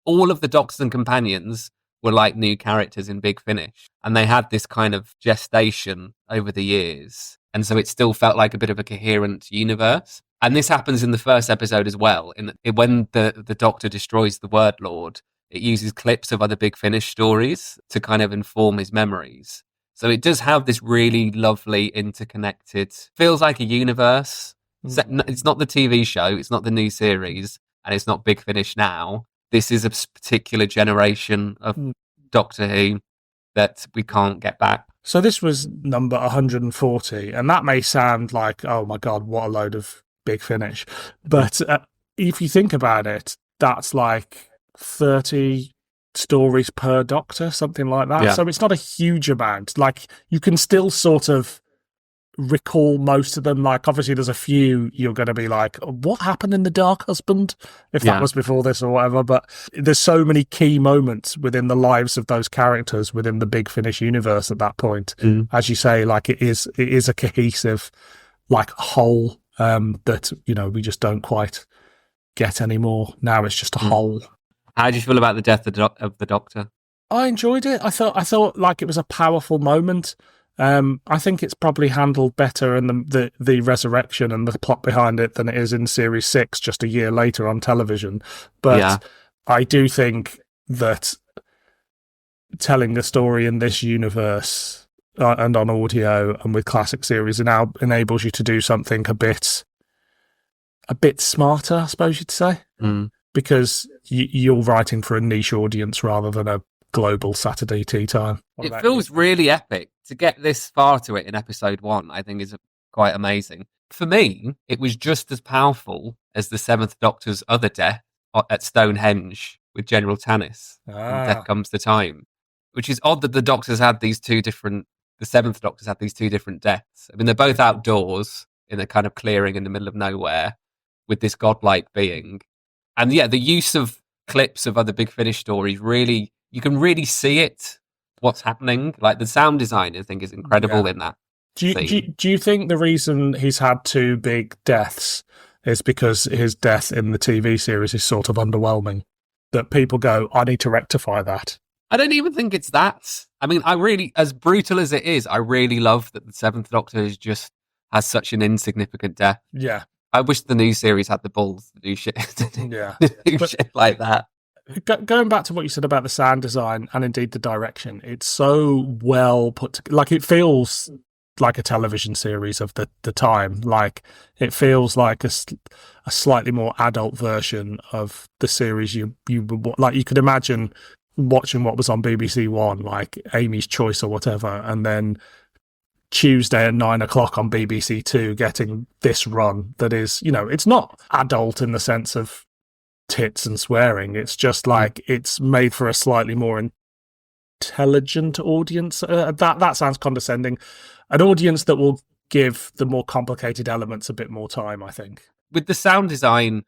all of the Doctors and Companions were like new characters in Big Finish, and they had this kind of gestation over the years, and so it still felt like a bit of a coherent universe. And this happens in the first episode as well, when the Doctor destroys the Word Lord, it uses clips of other Big Finish stories to kind of inform his memories. So it does have this really lovely interconnected, feels like a universe. It's not the TV show, it's not the new series, and it's not Big Finish now. This is a particular generation of Doctor Who that we can't get back. So this was number 140, and that may sound like, oh my God, what a load of Big Finish. But if you think about it, that's like 30 stories per Doctor, something like that. Yeah. So it's not a huge amount. Like, you can still sort of recall most of them. Like, obviously there's a few you're going to be like, what happened in The Dark Husband, if that was before this or whatever, but there's so many key moments within the lives of those characters within the Big Finish universe at that point. As you say, like, it is a cohesive, like, whole that, you know, we just don't quite get anymore. Now it's just a whole. How do you feel about the death of the Doctor? I enjoyed it. I thought like it was a powerful moment. I think it's probably handled better in the resurrection and the plot behind it than it is in Series 6 just a year later on television. But I do think that telling the story in this universe and on audio and with classic series now enables you to do something a bit smarter, I suppose you'd say, because you're writing for a niche audience rather than a global Saturday tea time. It feels really epic to get this far to it in episode 1. I think is quite amazing. For me, it was just as powerful as the Seventh Doctor's other death at Stonehenge with General Tannis. Death Comes to Time, which is odd that the Seventh Doctor's had these two different deaths. I mean, they're both outdoors in a kind of clearing in the middle of nowhere with this godlike being, and the use of clips of other Big Finish stories really. You can really see what's happening. Like, the sound design, I think, is incredible in that. Do you think the reason he's had two big deaths is because his death in the TV series is sort of underwhelming? That people go, I need to rectify that. I don't even think it's that. I mean, I really, as brutal as it is, I really love that the Seventh Doctor has such an insignificant death. Yeah. I wish the new series had the balls to do shit, shit like that. Going back to what you said about the sound design and indeed the direction, it's so well put together. Like, it feels like a television series of the time. Like, it feels like a slightly more adult version of the series you like. You could imagine watching what was on BBC One, like Amy's Choice or whatever, and then Tuesday at 9:00 on BBC Two getting this run that is, you know, it's not adult in the sense of tits and swearing. It's just like it's made for a slightly more intelligent audience. That sounds condescending. An audience that will give the more complicated elements a bit more time, I think. With the sound design,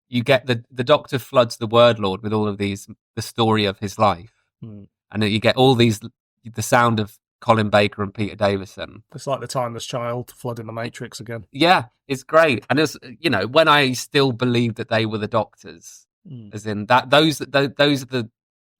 you get the Doctor floods the Word Lord with all of these, the story of his life, and you get all these, the sound of Colin Baker and Peter Davison. It's like the Timeless Child flooding the Matrix again. Yeah, it's great. And it's, you know, when I still believe that they were the Doctors, as in that those are the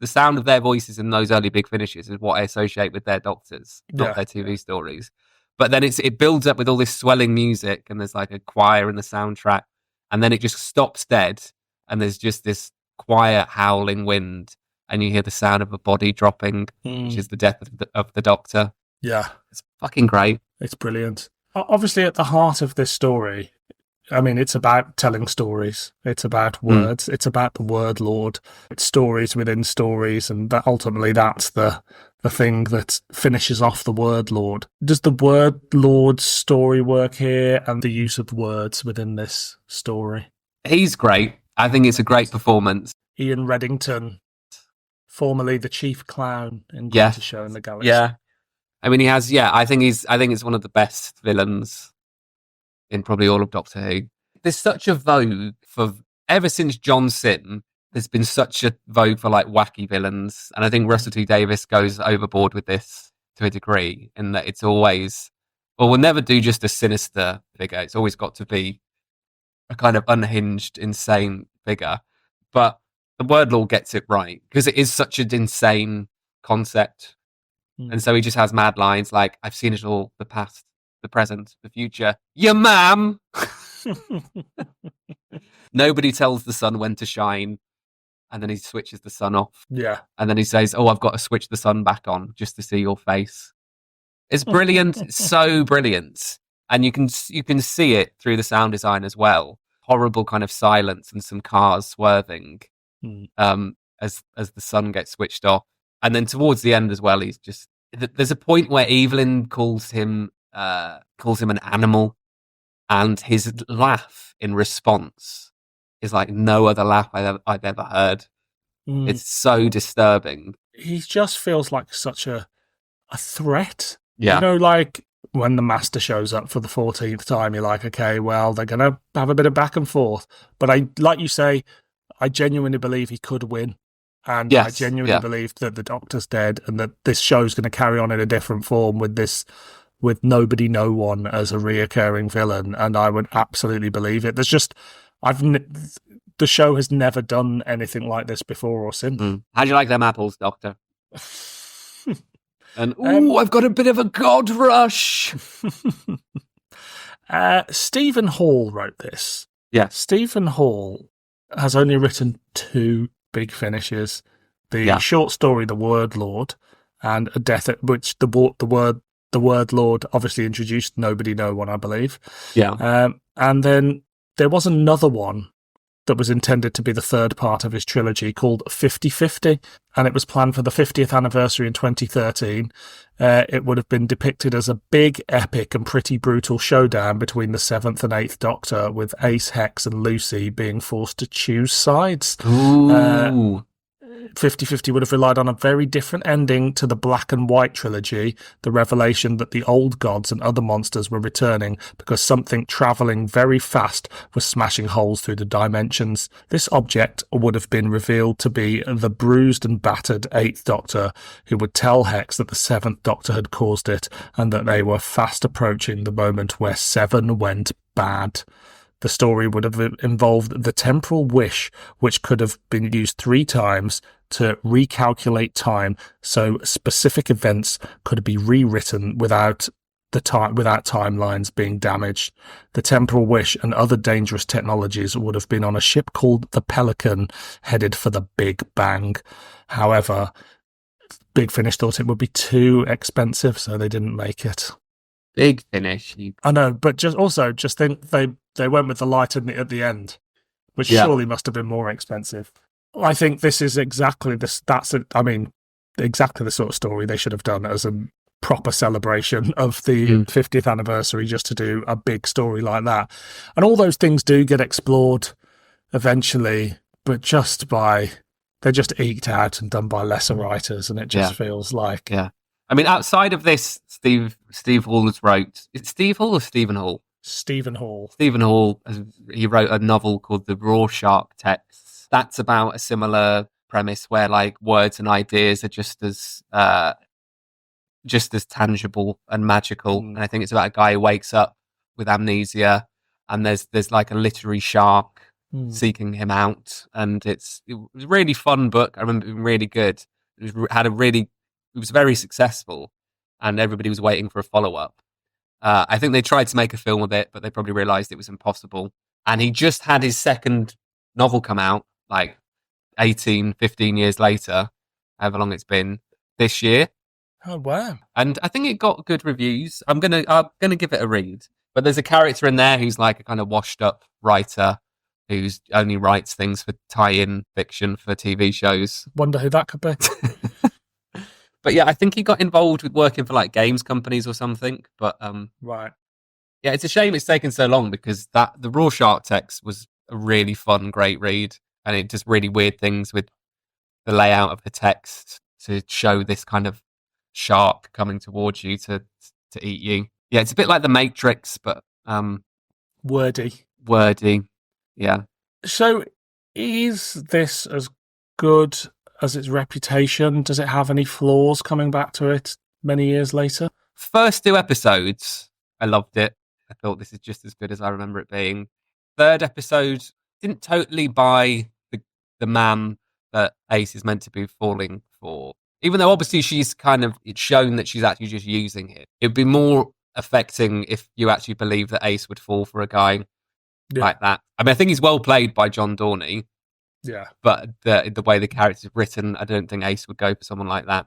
sound of their voices in those early Big Finishes is what I associate with their Doctors, not their TV stories. But then it builds up with all this swelling music, and there's like a choir in the soundtrack, and then it just stops dead, and there's just this quiet howling wind. And you hear the sound of a body dropping, which is the death of the Doctor. Yeah. It's fucking great. It's brilliant. Obviously, at the heart of this story, I mean, it's about telling stories. It's about words. It's about the Word Lord. It's stories within stories, and that ultimately that's the thing that finishes off the Word Lord. Does the Word Lord's story work here, and the use of words within this story? He's great. I think it's a great performance. Ian Reddington, formerly the chief clown in Greatest Show in the Galaxy. Yeah. I mean, he has, I think it's one of the best villains in probably all of Doctor Who. There's such a vogue ever since John Sim, there's been such a vogue for like wacky villains. And I think Russell T Davies goes overboard with this to a degree, in that it's always, well, we'll never do just a sinister figure. It's always got to be a kind of unhinged, insane figure. But the Word Lord gets it right, because it is such an insane concept. And so he just has mad lines like, I've seen it all, the past, the present, the future. Yeah, ma'am! Nobody tells the sun when to shine. And then he switches the sun off. Yeah. And then he says, oh, I've got to switch the sun back on just to see your face. It's brilliant. It's so brilliant. And you can see it through the sound design as well. Horrible kind of silence and some cars swerving. As the sun gets switched off, and then towards the end as well, there's a point where Evelyn calls him an animal, and his laugh in response is like no other laugh I've ever heard. It's so disturbing. He just feels like such a threat. Yeah. You know, like when the master shows up for the 14th time, you're like, okay, well, they're going to have a bit of back and forth. But like you say, I genuinely believe he could win. And Yes, I genuinely believe that the Doctor's dead and that this show's going to carry on in a different form with Nobody No One as a reoccurring villain. And I would absolutely believe it. The show has never done anything like this before or since. How do you like them apples, Doctor? And I've got a bit of a god rush. Stephen Hall wrote this. Yeah. Stephen Hall has only written 2 big finishes: the short story "The Word Lord" and "A Death at which the Word Lord" obviously introduced Nobody No One, I believe. Yeah. And then there was another one that was intended to be the third part of his trilogy called 50/50, and it was planned for the 50th anniversary in 2013. It would have been depicted as a big, epic and pretty brutal showdown between the 7th and 8th Doctor, with Ace, Hex and Lucy being forced to choose sides. Ooh. 50/50 would have relied on a very different ending to the Black and White trilogy, the revelation that the old gods and other monsters were returning because something travelling very fast was smashing holes through the dimensions. This object would have been revealed to be the bruised and battered 8th Doctor, who would tell Hex that the 7th Doctor had caused it and that they were fast approaching the moment where 7 went bad. The story would have involved the temporal wish, which could have been used 3 times to recalculate time, so specific events could be rewritten without timelines being damaged. The temporal wish and other dangerous technologies would have been on a ship called the Pelican, headed for the Big Bang. However, Big Finish thought it would be too expensive, so they didn't make it. Big Finish. I know, but just think they went with the light at the end, which surely must have been more expensive. I think this is exactly this. Exactly the sort of story they should have done as a proper celebration of the 50th anniversary, just to do a big story like that. And all those things do get explored eventually, but they're just eked out and done by lesser writers, and it just feels like I mean, outside of this, Steve Hall has wrote. Is it Steve Hall or Stephen Hall? Stephen Hall. Stephen Hall, he wrote a novel called The Rorschach Texts. That's about a similar premise where like words and ideas are just as tangible and magical. And I think it's about a guy who wakes up with amnesia, and there's like a literary shark seeking him out, and it was a really fun book. I remember it being really good. It was very successful, and everybody was waiting for a follow-up. I think they tried to make a film with it, but they probably realised it was impossible. And he just had his second novel come out, like 15 years later, however long it's been, this year. Oh, wow. And I think it got good reviews. I'm gonna give it a read. But there's a character in there who's like a kind of washed-up writer who only writes things for tie-in fiction for TV shows. Wonder who that could be. But yeah, I think he got involved with working for like games companies or something. But right. Yeah, it's a shame it's taken so long, because the Rorschach text was a really fun, great read, and it does really weird things with the layout of the text to show this kind of shark coming towards you to eat you. Yeah, it's a bit like The Matrix, but wordy. Yeah. So is this as good as its reputation? Does it have any flaws coming back to it many years later? First 2 episodes, I loved it. I thought this is just as good as I remember it being. Third episode, didn't totally buy the man that Ace is meant to be falling for. Even though obviously it's shown that she's actually just using it. It'd be more affecting if you actually believe that Ace would fall for a guy like that. I mean, I think he's well played by John Dorney. Yeah. But the way the character's written, I don't think Ace would go for someone like that.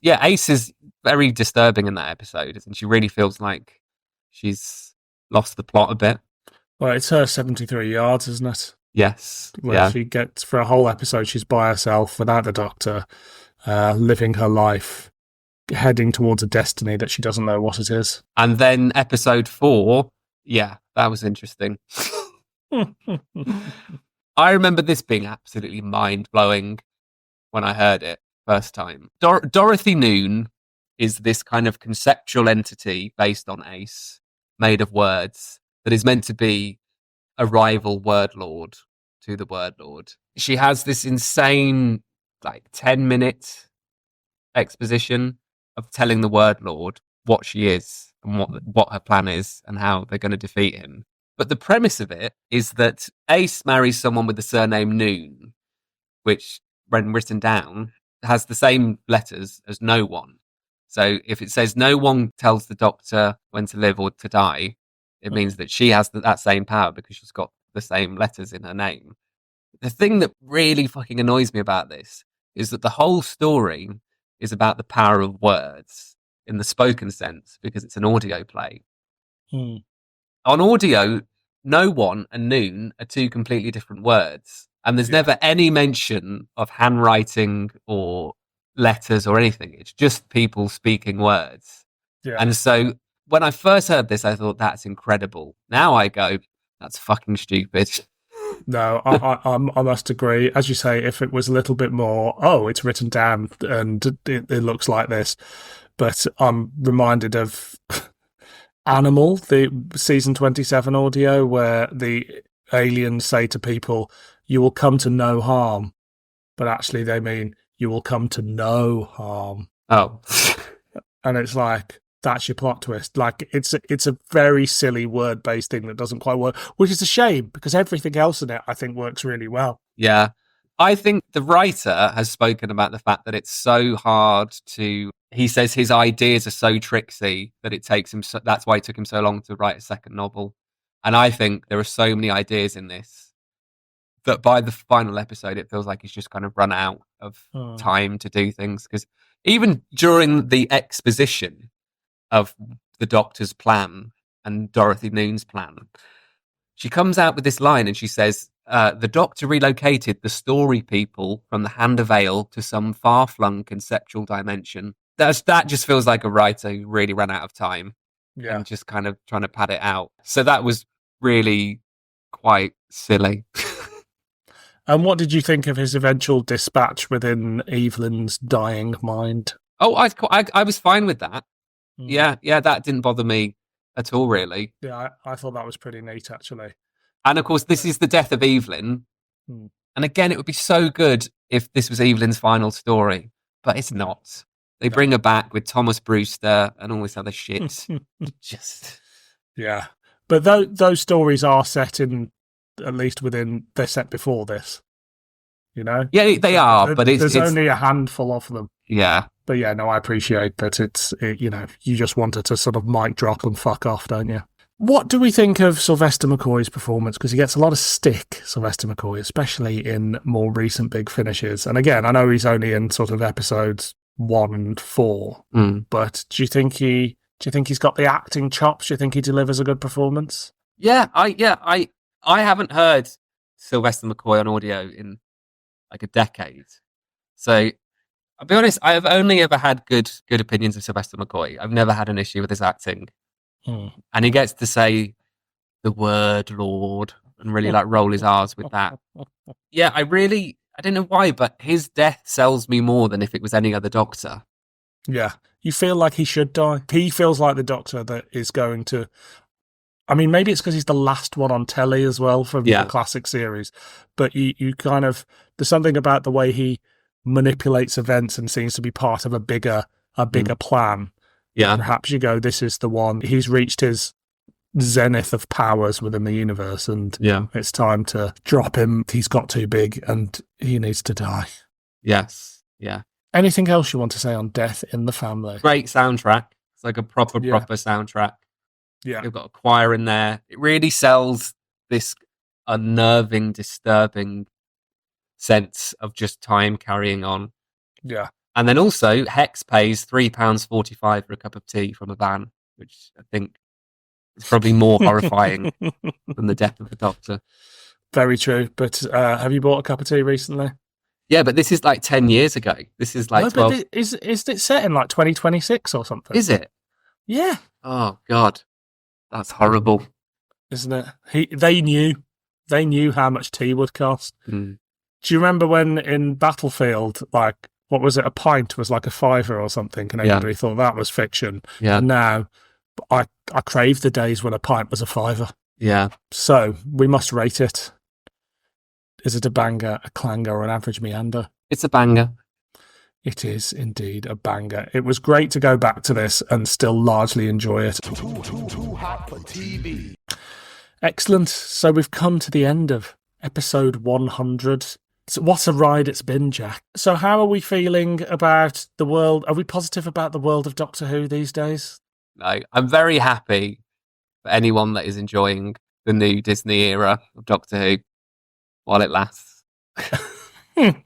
Yeah, Ace is very disturbing in that episode, and she really feels like she's lost the plot a bit. Well, it's her 73 yards, isn't it? Yes. Where she gets, for a whole episode, she's by herself without the Doctor, living her life, heading towards a destiny that she doesn't know what it is. And then episode 4, that was interesting. I remember this being absolutely mind-blowing when I heard it first time. Dorothy Noon is this kind of conceptual entity based on Ace, made of words, that is meant to be a rival word lord to the word lord. She has this insane, 10-minute exposition of telling the word lord what she is and what her plan is and how they're going to defeat him. But the premise of it is that Ace marries someone with the surname Noon, which, when written down, has the same letters as no one. So if it says no one tells the doctor when to live or to die, it means that she has that same power because she's got the same letters in her name. The thing that really fucking annoys me about this is that the whole story is about the power of words in the spoken sense because it's an audio play. On audio, no one and noon are two completely different words. And there's never any mention of handwriting or letters or anything. It's just people speaking words. Yeah. And so when I first heard this, I thought, that's incredible. Now I go, that's fucking stupid. No, I must agree. As you say, if it was a little bit more, it's written down and it looks like this. But I'm reminded of Animal, the season 27 audio, where the aliens say to people, you will come to no harm. But actually they mean you will come to no harm. Oh. And it's like, that's your plot twist. Like, it's a very silly word-based thing that doesn't quite work, which is a shame because everything else in it, I think, works really well. Yeah. I think the writer has spoken about the fact that it's so hard to... He says his ideas are so tricksy that it takes him... that's why it took him so long to write a second novel. And I think there are so many ideas in this that by the final episode, it feels like he's just kind of run out of time to do things. Because even during the exposition of the Doctor's plan and Dorothy Noon's plan, she comes out with this line and she says, the Doctor relocated the story people from the Hand of Ale to some far-flung conceptual dimension. That just feels like a writer who really ran out of time and just kind of trying to pad it out. So that was really quite silly. And what did you think of his eventual dispatch within Evelyn's dying mind? Oh, I was fine with that. Yeah, that didn't bother me at all, really. Yeah, I thought that was pretty neat, actually. And of course, this is the death of Evelyn. And again, it would be so good if this was Evelyn's final story, but it's not. They bring her back with Thomas Brewster and all this other shit. Yeah. But those stories are set in, at least they're set before this, you know? Yeah, they are, but there's only a handful of them. Yeah. But yeah, no, I appreciate that you just wanted to sort of mic drop and fuck off, don't you? What do we think of Sylvester McCoy's performance? Because he gets a lot of stick, Sylvester McCoy, especially in more recent big finishes. And again, I know he's only in sort of episodes 1 and 4, but do you think he's got the acting chops? Do you think he delivers a good performance? Yeah, I haven't heard Sylvester McCoy on audio in like a decade. So I'll be honest, I have only ever had good opinions of Sylvester McCoy. I've never had an issue with his acting. And he gets to say the word Lord and really roll his R's with that. Yeah, I don't know why, but his death sells me more than if it was any other Doctor. Yeah, you feel like he should die. He feels like the Doctor that is going to... I mean, maybe it's because he's the last one on telly as well from the classic series. But you kind of... There's something about the way he manipulates events and seems to be part of a bigger plan. Yeah. Perhaps you go, this is the one. He's reached his zenith of powers within the universe and it's time to drop him. He's got too big and he needs to die. Yes. Yeah. Anything else you want to say on Death in the Family? Great soundtrack. It's like a proper soundtrack. Yeah. You've got a choir in there. It really sells this unnerving, disturbing sense of just time carrying on. Yeah. And then also, Hex pays £3.45 for a cup of tea from a van, which I think is probably more horrifying than the death of the Doctor. Very true. But have you bought a cup of tea recently? Yeah, but this is like 10 years ago. This is like 12... But is it set in like 2026 or something? Is it? Yeah. Oh, God. That's horrible. Isn't it? They knew. They knew how much tea would cost. Mm. Do you remember when in Battlefield, like, what was it? A pint was like a £5 or something, and everybody thought that was fiction. Yeah. And now I crave the days when a pint was a £5. Yeah. So we must rate it. Is it a banger, a clanger, or an average meander? It's a banger. It is indeed a banger. It was great to go back to this and still largely enjoy it. Too hot for TV. Excellent. So we've come to the end of episode 100. So what a ride it's been, Jack. So how are we feeling about the world? Are we positive about the world of Doctor Who these days? No, I'm very happy for anyone that is enjoying the new Disney era of Doctor Who while it lasts. But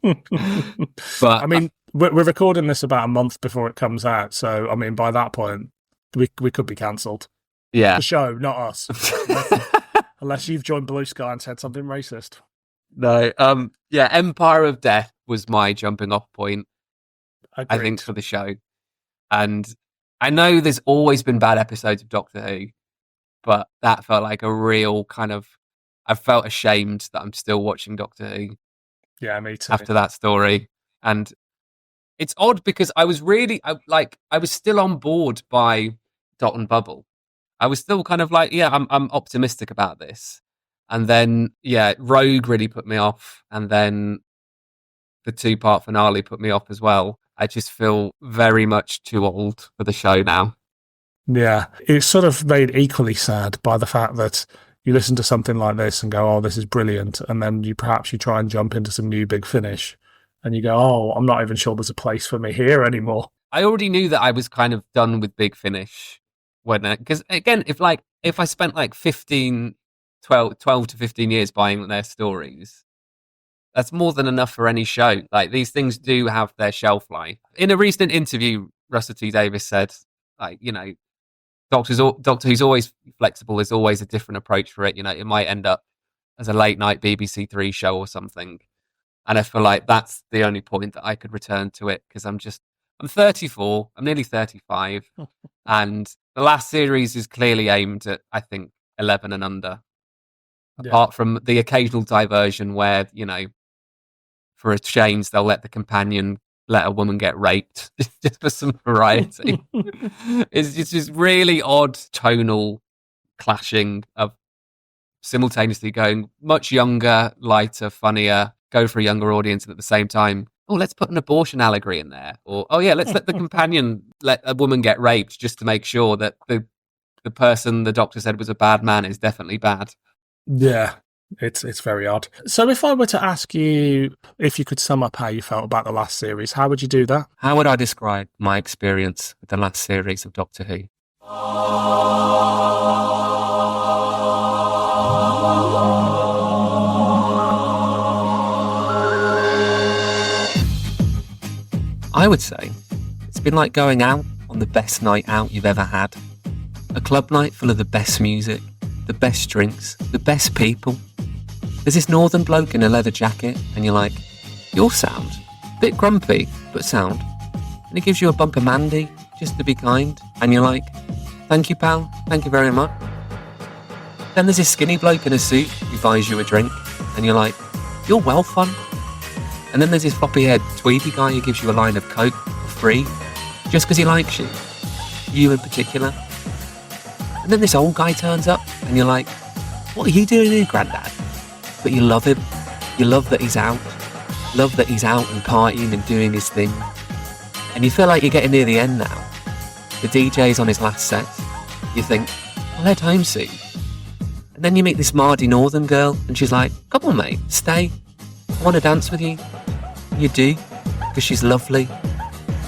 I mean, we're recording this about a month before it comes out. So, I mean, by that point, we could be cancelled. yeah. The show, not us. Unless you've joined Blue Sky and said something racist. No, yeah, Empire of Death was my jumping off point, I Agreed. think, for the show. And I know there's always been bad episodes of Doctor Who, but that felt like a real kind of, I felt ashamed that I'm still watching Doctor Who Yeah, me too. after that story. And it's odd because I was still on board by Dot and Bubble. I was still kind of like, yeah, I'm optimistic about this. And then, yeah, Rogue really put me off. And then the 2-part finale put me off as well. I just feel very much too old for the show now. Yeah, it's sort of made equally sad by the fact that you listen to something like this and go, oh, this is brilliant. And then you try and jump into some new Big Finish and you go, oh, I'm not even sure there's a place for me here anymore. I already knew that I was kind of done with Big Finish. Because again, if I spent like 12 to 15 years buying their stories, that's more than enough for any show. Like, these things do have their shelf life. In a recent interview, Russell T Davies said, like, you know, Doctor Who's always flexible. There's always a different approach for it. You know, it might end up as a late night BBC Three show or something. And I feel like that's the only point that I could return to it, because I'm 34. I'm nearly 35. And the last series is clearly aimed at, I think, 11 and under. Yeah. Apart from the occasional diversion where, you know, for a change, they'll let the companion let a woman get raped just for some variety. It's just this really odd tonal clashing of simultaneously going much younger, lighter, funnier, go for a younger audience, and at the same time, oh, let's put an abortion allegory in there. Or, oh yeah, let's let the companion let a woman get raped just to make sure that the person the Doctor said was a bad man is definitely bad. Yeah, it's very odd. So if I were to ask you if you could sum up how you felt about the last series, how would you do that? How would I describe my experience with the last series of Doctor Who? I would say it's been like going out on the best night out you've ever had. A club night full of the best music, the best drinks, the best people. There's this northern bloke in a leather jacket, and you're like, you're sound. Bit grumpy, but sound. And he gives you a bump of Mandy, just to be kind, and you're like, thank you, pal, thank you very much. Then there's this skinny bloke in a suit who buys you a drink, and you're like, you're well fun. And then there's this floppy-haired Tweety guy who gives you a line of Coke for free, just because he likes you in particular. And then this old guy turns up, and you're like, what are you doing here, Grandad? But you love him. You love that he's out. Love that he's out and partying and doing his thing. And you feel like you're getting near the end now. The DJ's on his last set. You think, I'll head home soon. And then you meet this Mardy Northern girl, and she's like, come on, mate, stay. I want to dance with you. You do, because she's lovely.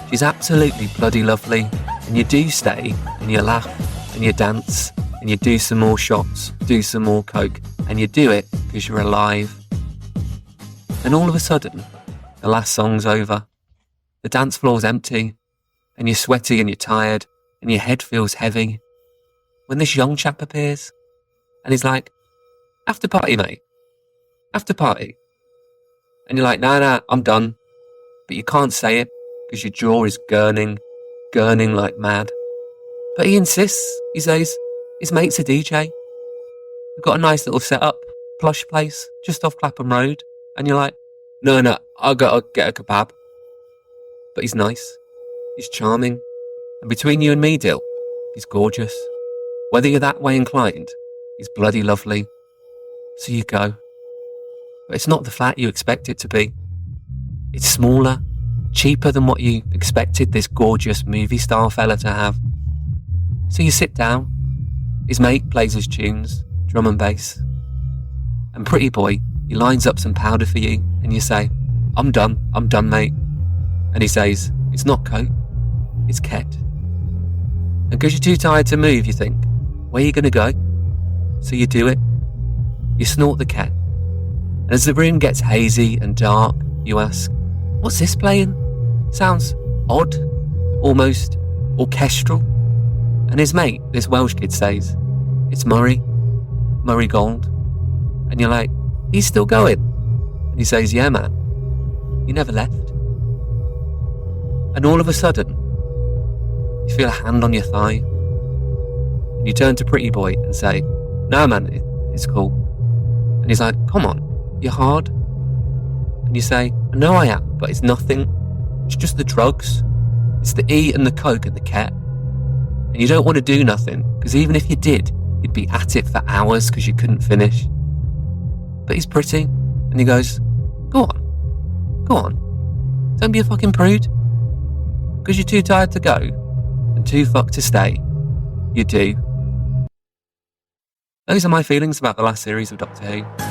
She's absolutely bloody lovely. And you do stay, and you laugh, and you dance, and you do some more shots, do some more Coke, and you do it because you're alive. And all of a sudden, the last song's over. The dance floor's empty, and you're sweaty and you're tired, and your head feels heavy. When this young chap appears, and he's like, after party, mate. After party. And you're like, nah, I'm done. But you can't say it, because your jaw is gurning like mad. But he insists. He says, his mate's a DJ. We've got a nice little setup. plush place just off Clapham Road. And you're like, no, I'll get a kebab. But he's nice. He's charming. And between you and me, Dill, he's gorgeous. Whether you're that way inclined, he's bloody lovely. So you go. But it's not the flat you expect it to be. It's smaller, cheaper than what you expected this gorgeous movie star fella to have. So you sit down. His mate plays his tunes, drum and bass. And pretty boy, he lines up some powder for you and you say, I'm done, mate. And he says, it's not coke, it's ket. And because you're too tired to move, you think, where are you going to go? So you do it. You snort the ket. And as the room gets hazy and dark, you ask, what's this playing? Sounds odd, almost orchestral. And his mate, this Welsh kid, says, it's Murray Gold. And you're like, he's still going? And he says, yeah, man, you never left. And all of a sudden, you feel a hand on your thigh. And you turn to pretty boy and say, no, man, it's cool. And he's like, come on, you're hard. And you say, I know I am, but it's nothing. It's just the drugs. It's the E and the coke and the ket. And you don't want to do nothing, because even if you did, you'd be at it for hours because you couldn't finish. But he's pretty, and he goes, go on. Don't be a fucking prude. Because you're too tired to go, and too fucked to stay. You do. Those are my feelings about the last series of Doctor Who.